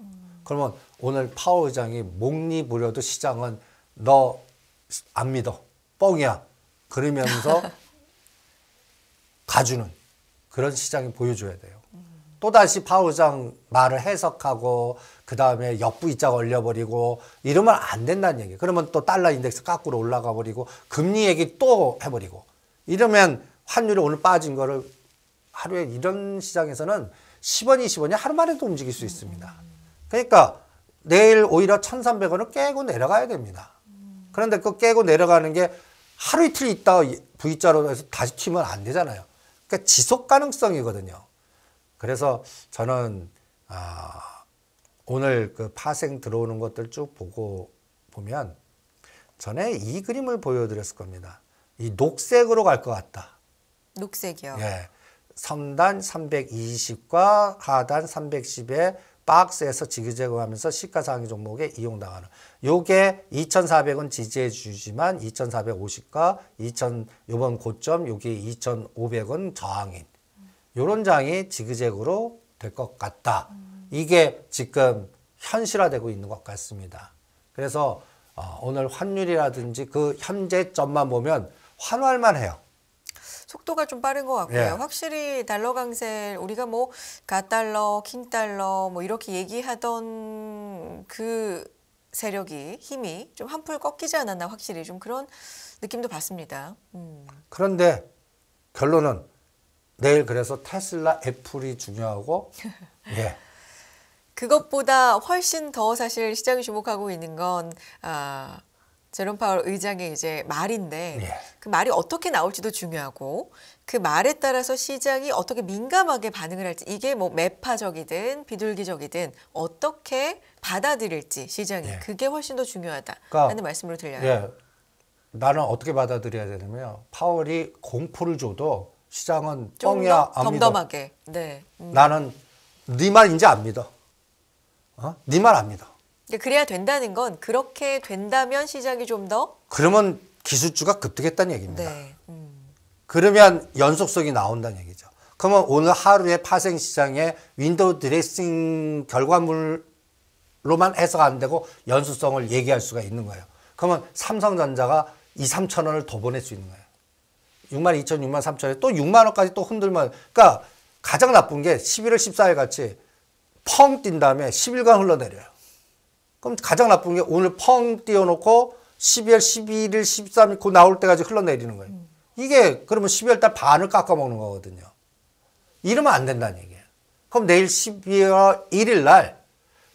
그러면 오늘 파월 의장이 목리 부려도 시장은 너 안 믿어. 뻥이야. 그러면서 가주는 그런 시장이 보여줘야 돼요. 또다시 파월 의장 말을 해석하고 그 다음에 역부이자가 올려버리고 이러면 안 된다는 얘기예요. 그러면 또 달러 인덱스 거꾸로 올라가 버리고 금리 얘기 또 해버리고 이러면 환율이 오늘 빠진 거를 하루에 이런 시장에서는 10원, 20원이 하루 만에도 움직일 수 있습니다. 그러니까 내일 오히려 1,300원을 깨고 내려가야 됩니다. 그런데 그 깨고 내려가는 게 하루 이틀 있다가 V자로 해서 다시 튀면 안 되잖아요. 그러니까 지속 가능성이거든요. 그래서 저는 오늘 그 파생 들어오는 것들 쭉 보고 보면 전에 이 그림을 보여드렸을 겁니다. 이 녹색으로 갈 것 같다. 녹색이요. 예. 선단 320과 하단 310의 박스에서 지그재그하면서 시가상위 종목에 이용당하는. 요게 2,400은 지지해 주지만 2,450과 요번 고점 여기 2,500은 저항인. 요런 장이 지그재그로 될 것 같다. 이게 지금 현실화되고 있는 것 같습니다. 그래서 오늘 환율이라든지 그 현재점만 보면 환호할 해요. 속도가 좀 빠른 것 같고요. 예. 확실히 달러 강세 우리가 뭐 가달러, 킹달러 뭐 이렇게 얘기하던 그 세력이 힘이 좀 한풀 꺾이지 않았나 확실히 좀 그런 느낌도 받습니다. 그런데 결론은 내일 그래서 테슬라, 애플이 중요하고 예. 그것보다 훨씬 더 사실 시장이 주목하고 있는 건 제롬 파월 의장의 이제 말인데 예. 그 말이 어떻게 나올지도 중요하고 그 말에 따라서 시장이 어떻게 민감하게 반응을 할지 이게 뭐 매파적이든 비둘기적이든 어떻게 받아들일지 시장이 예. 그게 훨씬 더 중요하다라는 그러니까, 말씀으로 들려요. 예. 나는 어떻게 받아들여야 되냐면 파월이 공포를 줘도 시장은 좀 뻥이야 더 안 믿어. 덤덤하게. 네. 나는 네 말 이제 안 믿어. 네 말 안 믿어. 그래야 된다는 건 그렇게 된다면 시장이 좀 더 그러면 기술주가 급등했다는 얘기입니다. 네. 그러면 연속성이 나온다는 얘기죠. 그러면 오늘 하루의 파생 시장에 윈도우 드레싱 결과물로만 해석 안 되고 연속성을 얘기할 수가 있는 거예요. 그러면 삼성전자가 2, 3천 원을 더 보낼 수 있는 거예요. 6만 2천, 6만 3천에 또 6만 원까지 또 흔들면 그러니까 가장 나쁜 게 11월 14일 같이 펑 뛴 다음에 10일간 흘러내려요. 그럼 가장 나쁜 게 오늘 펑 띄워놓고 12월 11일, 13일 그 나올 때까지 흘러내리는 거예요. 이게 그러면 12월 달 반을 깎아먹는 거거든요. 이러면 안 된다는 얘기예요. 그럼 내일 12월 1일 날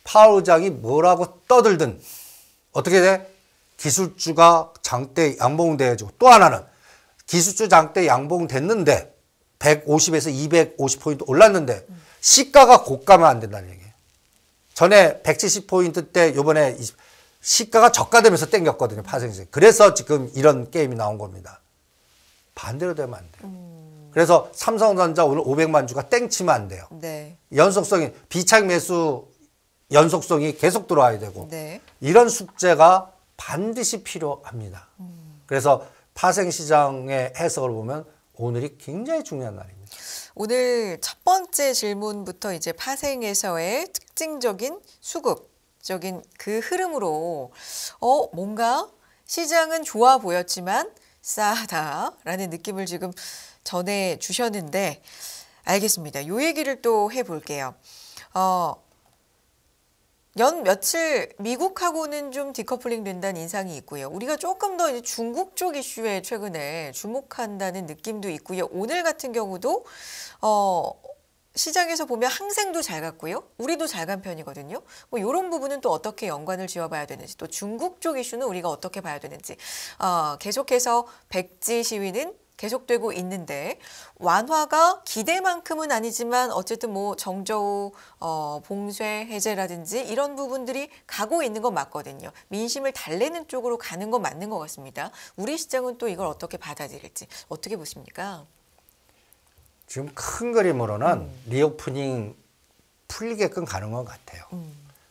파월 의장이 뭐라고 떠들든 어떻게 돼? 기술주가 장대 양봉돼가지고 또 하나는 기술주 장대 양봉됐는데 150에서 250포인트 올랐는데 시가가 고가면 안 된다는 얘기예요. 전에 170포인트 때 요번에 시가가 저가되면서 땡겼거든요. 파생시. 그래서 지금 이런 게임이 나온 겁니다. 반대로 되면 안 돼요. 그래서 삼성전자 오늘 500만 주가 땡치면 안 돼요. 네. 연속성이 비착 매수 연속성이 계속 들어와야 되고 네. 이런 숙제가 반드시 필요합니다. 그래서 파생시장의 해석을 보면 오늘이 굉장히 중요한 날입니다. 오늘 첫 번째 질문부터 이제 파생에서의 특징적인 수급적인 그 흐름으로 뭔가 시장은 좋아 보였지만 싸다라는 느낌을 지금 전해 주셨는데 알겠습니다. 요 얘기를 또 해볼게요. 연 며칠 미국하고는 좀 디커플링 된다는 인상이 있고요. 우리가 조금 더 이제 중국 쪽 이슈에 최근에 주목한다는 느낌도 있고요. 오늘 같은 경우도 시장에서 보면 항생도 잘 갔고요. 우리도 잘 간 편이거든요. 뭐 이런 부분은 또 어떻게 연관을 지어봐야 되는지 또 중국 쪽 이슈는 우리가 어떻게 봐야 되는지 계속해서 백지 시위는 계속되고 있는데 완화가 기대만큼은 아니지만 어쨌든 뭐 정저우 봉쇄 해제라든지 이런 부분들이 가고 있는 건 맞거든요. 민심을 달래는 쪽으로 가는 건 맞는 것 같습니다. 우리 시장은 또 이걸 어떻게 받아들일지 어떻게 보십니까? 지금 큰 그림으로는 리오프닝 풀리게끔 가는 것 같아요.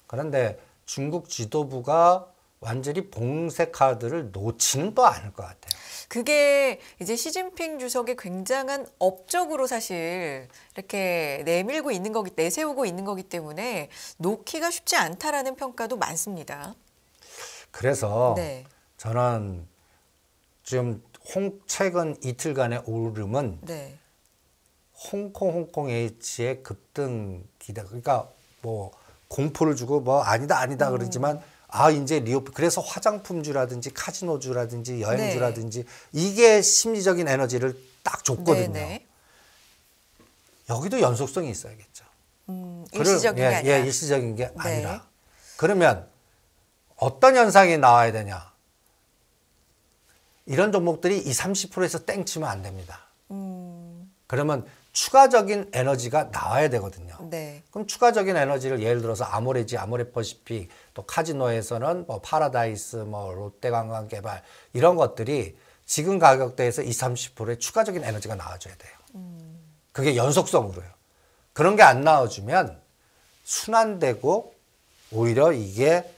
그런데 중국 지도부가 완전히 봉쇄 카드를 놓지는 또 않을 것 같아요. 그게 이제 시진핑 주석의 굉장한 업적으로 사실 이렇게 내밀고 있는 거기, 내세우고 있는 거기 때문에 놓기가 쉽지 않다라는 평가도 많습니다. 그래서 네. 저는 지금 최근 이틀간의 오름은 네. 홍콩 H의 급등 기대, 그러니까 뭐 공포를 주고 뭐 아니다 그러지만 이제 그래서 화장품주라든지 카지노주라든지 여행주라든지 이게 심리적인 에너지를 딱 줬거든요. 네네. 여기도 연속성이 있어야겠죠. 일시적인 게 아니라. 일시적인 게 네. 아니라. 그러면 어떤 현상이 나와야 되냐? 이런 종목들이 20, 30%에서 땡치면 안 됩니다. 그러면 추가적인 에너지가 나와야 되거든요. 네. 그럼 추가적인 에너지를 예를 들어서 아모레퍼시픽 또 카지노에서는 뭐 파라다이스 뭐 롯데관광개발 이런 것들이 지금 가격대에서 20, 30%의 추가적인 에너지가 나와줘야 돼요. 그게 연속성으로요. 그런 게 안 나와주면 순환되고 오히려 이게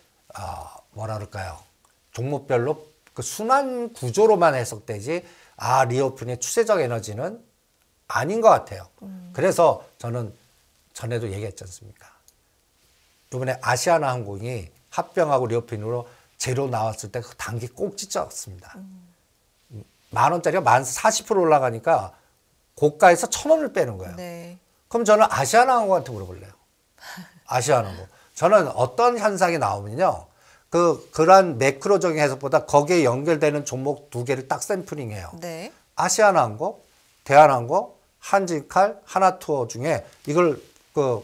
뭐라 그럴까요? 종목별로 그 순환 구조로만 해석되지 리오프닝의 추세적 에너지는 아닌 것 같아요. 그래서 저는 전에도 얘기했지 않습니까? 이번에 아시아나항공이 합병하고 리오프닝으로 제로 나왔을 때 그 단기 꼭 찢었습니다. 10,000원짜리가 40% 올라가니까 고가에서 1,000원을 빼는 거예요. 네. 그럼 저는 아시아나항공한테 물어볼래요. 아시아나항공. 저는 어떤 현상이 나오면요. 그러한 매크로적인 해석보다 거기에 연결되는 종목 2개를 딱 샘플링해요. 네. 아시아나항공, 대한항공, 한진칼, 하나투어 중에 이걸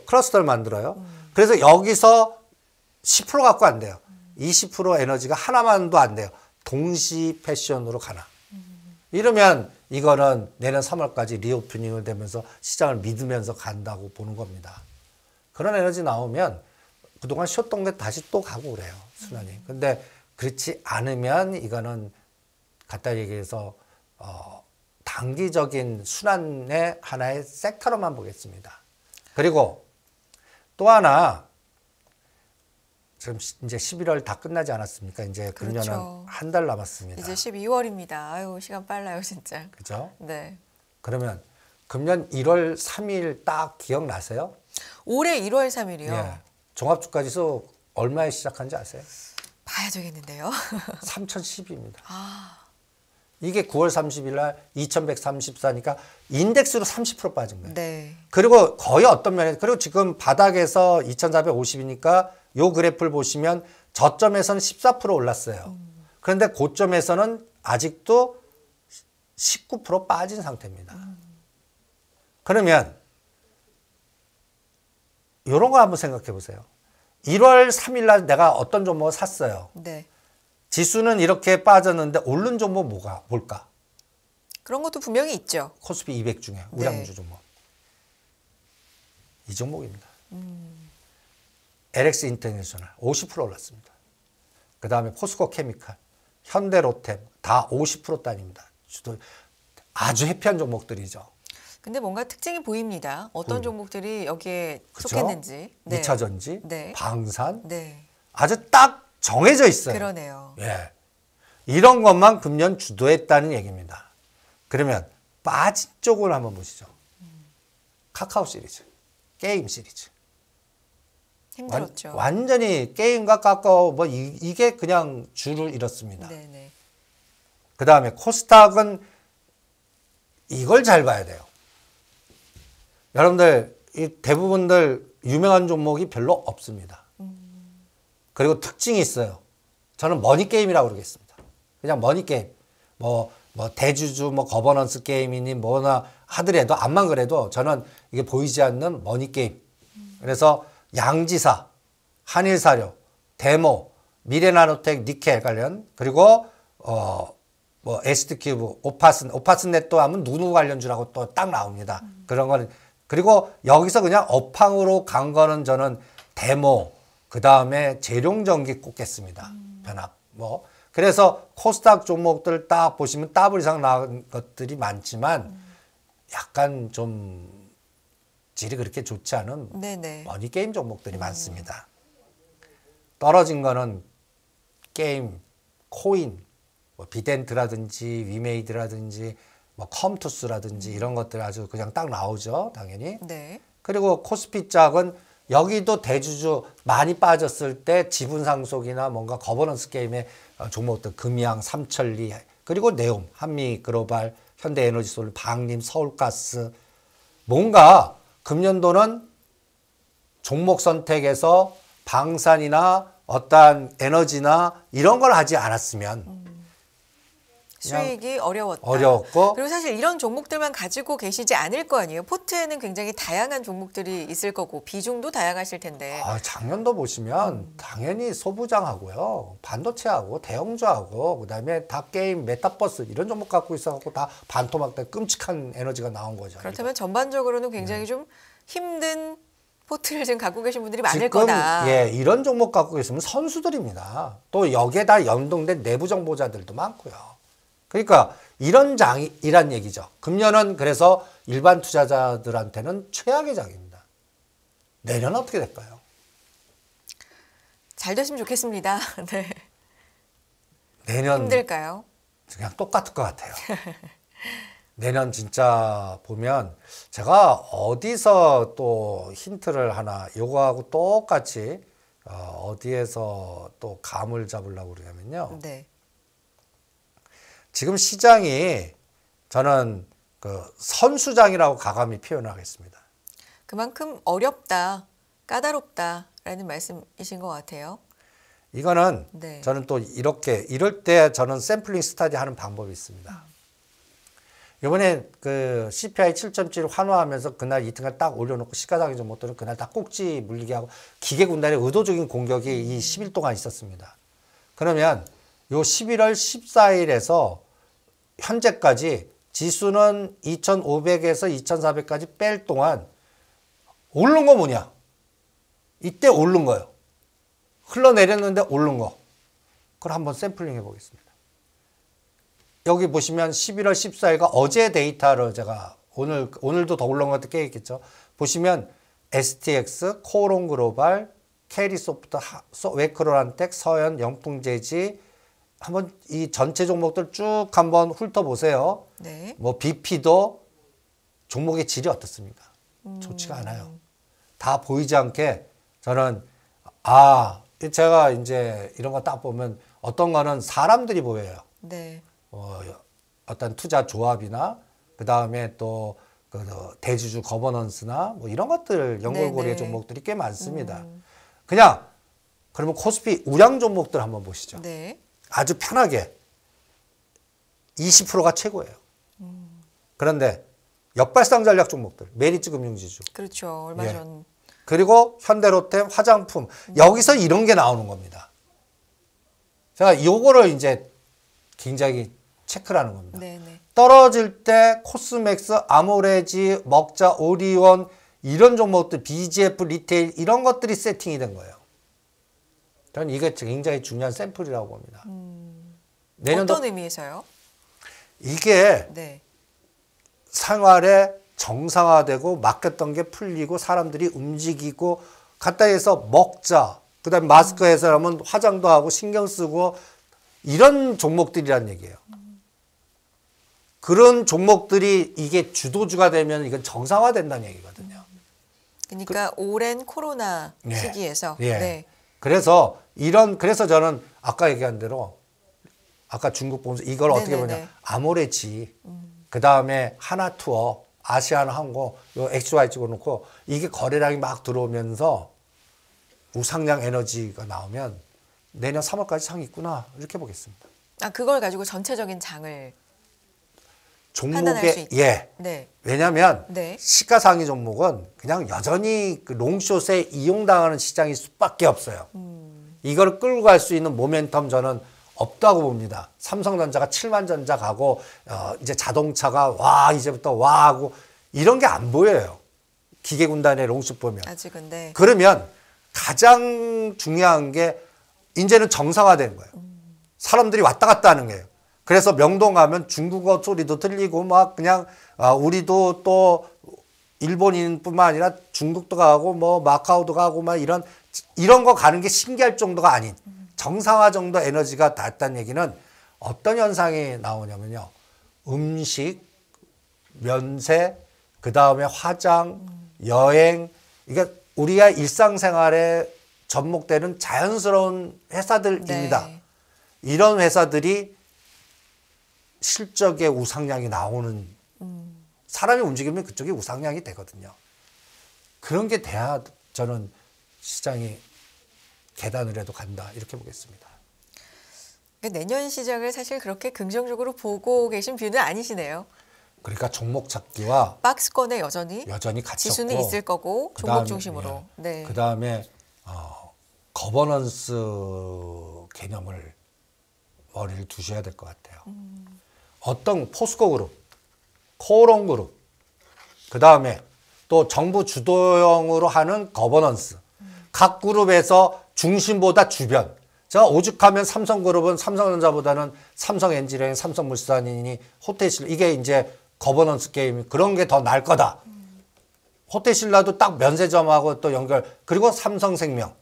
클러스터를 만들어요. 그래서 여기서 10% 갖고 안 돼요. 20% 에너지가 하나만도 안 돼요. 동시 패션으로 가나. 이러면 이거는 내년 3월까지 리오프닝을 되면서 시장을 믿으면서 간다고 보는 겁니다. 그런 에너지 나오면 그동안 쉬었던 게 다시 또 가고 그래요. 순환이. 근데 그렇지 않으면 이거는 갖다 얘기해서 단기적인 순환의 하나의 섹터로만 보겠습니다. 그리고 또 하나 지금 이제 11월 다 끝나지 않았습니까? 이제 금년은 그렇죠. 한 달 남았습니다. 이제 12월입니다. 아유, 시간 빨라요, 진짜. 그죠? 네. 그러면 금년 1월 3일 딱 기억나세요? 올해 1월 3일이요. 예. 종합주가지수 얼마에 시작한지 아세요? 봐야 되겠는데요. 3010입니다. 아, 이게 9월 30일 날 2134니까 인덱스로 30% 빠진 거예요. 네. 그리고 거의 어떤 면에서 그리고 지금 바닥에서 2450이니까 요 그래프를 보시면 저점에서는 14% 올랐어요. 그런데 고점에서는 아직도 19% 빠진 상태입니다. 그러면 이런 거 한번 생각해 보세요. 1월 3일 날 내가 어떤 종목을 샀어요. 네. 지수는 이렇게 빠졌는데 오른 종목 뭘까? 그런 것도 분명히 있죠. 코스피 200 중에 우량주 종목. 이 종목입니다. LX 인터내셔널 50% 올랐습니다. 그 다음에 포스코 케미칼, 현대로템 다 50% 단위입니다. 아주 해피한 종목들이죠. 근데 뭔가 특징이 보입니다. 어떤 보여요. 종목들이 여기에 그쵸? 속했는지. 네. 2차 전지, 네. 방산 네. 아주 딱 정해져 있어요. 그러네요. 예. 이런 것만 금년 주도했다는 얘기입니다. 그러면 빠진 쪽을 한번 보시죠. 카카오 시리즈, 게임 시리즈. 힘들었죠. 완전히 게임과 카카오 뭐 이게 그냥 줄을 잃었습니다. 네네. 그 다음에 코스닥은 이걸 잘 봐야 돼요. 여러분들 이 대부분들 유명한 종목이 별로 없습니다. 그리고 특징이 있어요. 저는 머니게임이라고 그러겠습니다. 그냥 머니게임. 뭐 대주주 거버넌스 게임이니 뭐나 하더라도 암만 그래도 저는 이게 보이지 않는 머니게임. 그래서 양지사, 한일사료, 데모, 미래나노텍, 니켈 관련 그리고 ST큐브, 오파스넷도 하면 누누 관련주라고 또 딱 나옵니다. 그런 거는 그리고 여기서 그냥 업황으로 간 거는 저는 데모, 그 다음에 재룡전기 꼽겠습니다. 변압. 그래서 코스닥 종목들 딱 보시면 더블 이상 나온 것들이 많지만 약간 좀 질이 그렇게 좋지 않은 네네. 머니게임 종목들이 많습니다. 떨어진 거는 게임, 코인, 비덴트라든지 위메이드라든지 컴투스라든지 이런 것들 아주 그냥 딱 나오죠. 당연히. 네. 그리고 코스피 짝은 여기도 대주주 많이 빠졌을 때 지분 상속이나 뭔가 거버넌스 게임의 종목들 금양, 삼천리 그리고 네옴, 한미글로벌, 현대에너지솔, 방림, 서울가스 뭔가 금년도는 종목 선택에서 방산이나 어떠한 에너지나 이런 걸 하지 않았으면 수익이 어려웠다. 어려웠고 그리고 사실 이런 종목들만 가지고 계시지 않을 거 아니에요. 포트에는 굉장히 다양한 종목들이 있을 거고 비중도 다양하실 텐데. 작년도 보시면 당연히 소부장하고요. 반도체하고 대형주하고 그다음에 다 게임, 메타버스 이런 종목 갖고 있어갖고 다 반토막 때 끔찍한 에너지가 나온 거죠. 그렇다면 전반적으로는 굉장히 좀 힘든 포트를 지금 갖고 계신 분들이 많을 지금 거다. 이런 종목 갖고 계시면 선수들입니다. 또 여기에다 연동된 내부 정보자들도 많고요. 그러니까 이런 장이란 얘기죠. 금년은 그래서 일반 투자자들한테는 최악의 장입니다. 내년은 어떻게 될까요? 잘 됐으면 좋겠습니다. 네. 내년 힘들까요? 그냥 똑같을 것 같아요. 내년 진짜 보면 제가 어디서 또 힌트를 하나 요거하고 똑같이 어디에서 또 감을 잡으려고 그러냐면요. 네. 지금 시장이 저는 그 선수장이라고 가감히 표현하겠습니다. 그만큼 어렵다, 까다롭다라는 말씀이신 것 같아요. 이거는 네. 저는 또 이럴 때 저는 샘플링 스터디 하는 방법이 있습니다. 이번에 그 CPI 7.7을 환호하면서 그날 이튿날 딱 올려놓고 시가상위 종목들은 그날 다 꼭지 물리게 하고 기계 군단의 의도적인 공격이 이 10일 동안 있었습니다. 그러면 요 11월 14일에서 현재까지 지수는 2,500에서 2,400까지 뺄 동안 오른 거 뭐냐? 이때 오른 거예요. 흘러내렸는데 오른 거. 그걸 한번 샘플링 해보겠습니다. 여기 보시면 11월 14일과 어제 데이터를 제가 오늘도 더 올라온 것도 꽤 있겠죠. 보시면 STX, 코오롱 글로벌, 캐리소프트, 웨크로란텍, 서현, 영풍재지 한번 이 전체 종목들 쭉 한번 훑어보세요. 네. 뭐 BP도 종목의 질이 어떻습니까? 좋지가 않아요. 다 보이지 않게 저는 제가 이제 이런 거 딱 보면 어떤 거는 사람들이 보여요. 네. 어떤 투자 조합이나 그 다음에 또 그 대주주 거버넌스나 뭐 이런 것들 연결고리의 네네. 종목들이 꽤 많습니다. 그냥 그러면 코스피 우량 종목들 한번 보시죠. 네. 아주 편하게 20%가 최고예요. 그런데 역발상 전략 종목들 메리츠 금융지주 그렇죠. 얼마 예. 전. 그리고 현대로템 화장품 여기서 이런 게 나오는 겁니다. 제가 요거를 이제 굉장히 체크를 하는 겁니다. 네네. 떨어질 때 코스맥스, 아모레지, 먹자, 오리온 이런 종목들 BGF 리테일 이런 것들이 세팅이 된 거예요. 저는 이게 굉장히 중요한 샘플이라고 봅니다. 내년도 어떤 의미에서요? 이게 네. 생활에 정상화되고 막혔던 게 풀리고 사람들이 움직이고 갖다 해서 먹자 그다음에 마스크 해서라면 화장도 하고 신경 쓰고 이런 종목들이란 얘기예요. 그런 종목들이 이게 주도주가 되면 이건 정상화된다는 얘기거든요. 그러니까 오랜 코로나 예. 시기에서. 예. 네. 그래서 저는 아까 얘기한 대로 아까 중국 보면서 이걸 어떻게 네네네. 보냐 아모레지 그다음에 하나투어 아시아나항공 요 XY 찍어놓고 이게 거래량이 막 들어오면서 우상향 에너지가 나오면 내년 3월까지 상이 있구나 이렇게 보겠습니다. 그걸 가지고 전체적인 장을 판단할 수 종목의 있다. 예. 네. 왜냐하면 네. 시가상위 종목은 그냥 여전히 그 롱숏에 이용당하는 시장일 수밖에 없어요. 이걸 끌고 갈 수 있는 모멘텀 저는 없다고 봅니다. 삼성전자가 7만 전자 가고 이제 자동차가 와 이제부터 와 하고 이런 게 안 보여요. 기계군단의 롱숏 보면. 아직은 네. 그러면 가장 중요한 게 이제는 정상화된 거예요. 사람들이 왔다 갔다 하는 거예요. 그래서 명동 가면 중국어 소리도 들리고 막 그냥 우리도 또 일본인뿐만 아니라 중국도 가고 뭐 마카오도 가고 막 이런 거 가는 게 신기할 정도가 아닌 정상화 정도 에너지가 닿았다는 얘기는 어떤 현상이 나오냐면요. 음식, 면세, 그 다음에 화장, 여행 이게 우리가 일상생활에 접목되는 자연스러운 회사들입니다. 네. 이런 회사들이 실적의 우상향이 나오는 사람이 움직이면 그쪽이 우상향이 되거든요. 그런 게 돼야 저는 시장이 계단을 해도 간다 이렇게 보겠습니다. 내년 시장을 사실 그렇게 긍정적으로 보고 계신 뷰는 아니시네요. 그러니까 종목 찾기와 박스권에 여전히 같이 지수는 없고 있을 거고 종목 중심으로. 네. 그 다음에 거버넌스 개념을 머리를 두셔야 될 것 같아요. 어떤 포스코 그룹, 코오롱 그룹, 그 다음에 또 정부 주도형으로 하는 거버넌스. 각 그룹에서 중심보다 주변. 제가 오죽하면 삼성그룹은 삼성전자보다는 삼성엔지니어링, 삼성물산이니 호텔신라 이게 이제 거버넌스 게임 그런 게 더 나을 거다. 호텔신라도 딱 면세점하고 또 연결 그리고 삼성생명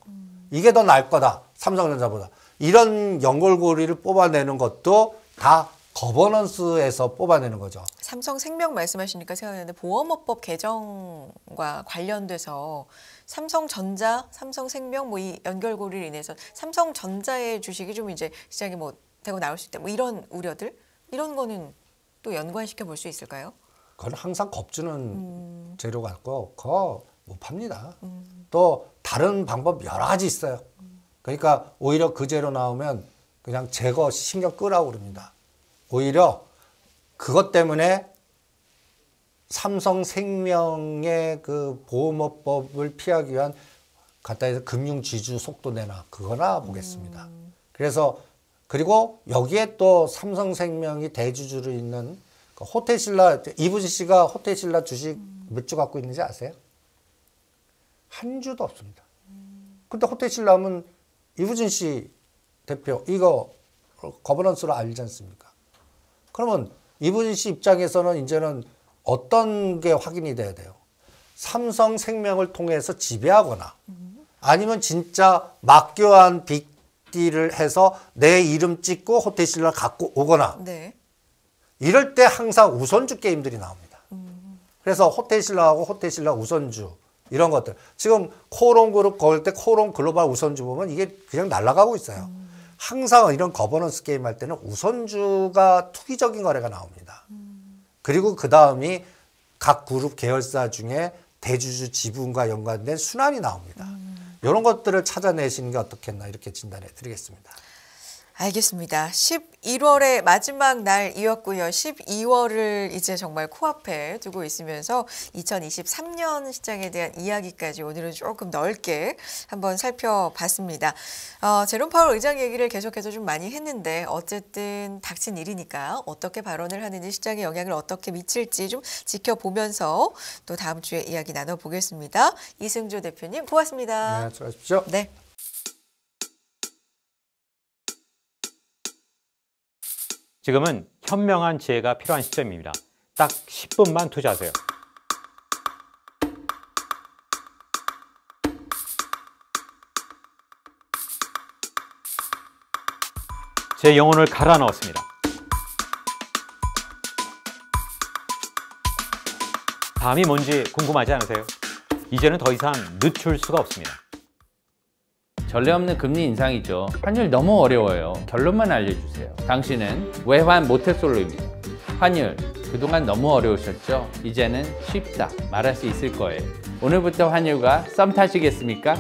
이게 더 나을 거다. 삼성전자보다. 이런 연결고리를 뽑아내는 것도 다 거버넌스에서 뽑아내는 거죠. 삼성생명 말씀하시니까 생각나는데 보험업법 개정과 관련돼서 삼성전자, 삼성생명 뭐 이 연결고리를 인해서 삼성전자의 주식이 좀 이제 시장에 뭐 되고 나올 수 있다. 뭐 이런 우려들 이런 거는 또 연관시켜 볼 수 있을까요? 그건 항상 겁주는 재료 같고 그거 못 팝니다. 또 다른 방법 여러 가지 있어요. 그러니까 오히려 그제로 나오면 그냥 제거 신경 끄라고 그럽니다. 오히려 그것 때문에 삼성생명의 그 보험업법을 피하기 위한 갖다 해서 금융지주 속도 내나 그거나 보겠습니다. 그래서 그리고 여기에 또 삼성생명이 대주주로 있는 그 호텔신라 이부진 씨가 호텔신라 주식 몇 주 갖고 있는지 아세요? 한 주도 없습니다. 근데 호텔신라면 이부진 씨 대표 이거 거버넌스로 알지 않습니까? 그러면 이부진 씨 입장에서는 이제는 어떤 게 확인이 돼야 돼요? 삼성생명을 통해서 지배하거나 아니면 진짜 막교한 빅딜을 해서 내 이름 찍고 호텔신라 갖고 오거나 네. 이럴 때 항상 우선주 게임들이 나옵니다. 그래서 호텔신라하고 호텔신라 우선주 이런 것들 지금 코롱그룹 거을 때 코롱 글로벌 우선주 보면 이게 그냥 날아가고 있어요. 항상 이런 거버넌스 게임 할 때는 우선주가 투기적인 거래가 나옵니다. 그리고 그 다음이 각 그룹 계열사 중에 대주주 지분과 연관된 순환이 나옵니다. 이런 것들을 찾아내시는 게 어떻겠나 이렇게 진단해 드리겠습니다. 알겠습니다. 11월의 마지막 날이었고요. 12월을 이제 정말 코앞에 두고 있으면서 2023년 시장에 대한 이야기까지 오늘은 조금 넓게 한번 살펴봤습니다. 제롬 파월 의장 얘기를 계속해서 좀 많이 했는데 어쨌든 닥친 일이니까 어떻게 발언을 하는지 시장에 영향을 어떻게 미칠지 좀 지켜보면서 또 다음 주에 이야기 나눠보겠습니다. 이승조 대표님 고맙습니다. 네, 수고하십시오. 네. 지금은 현명한 지혜가 필요한 시점입니다. 딱 10분만 투자하세요. 제 영혼을 갈아 넣었습니다. 다음이 뭔지 궁금하지 않으세요? 이제는 더 이상 늦출 수가 없습니다. 전례 없는 금리 인상이죠. 환율 너무 어려워요. 결론만 알려주세요. 당신은 외환 모태솔로입니다. 환율 그동안 너무 어려우셨죠? 이제는 쉽다 말할 수 있을 거예요. 오늘부터 환율과 썸 타시겠습니까?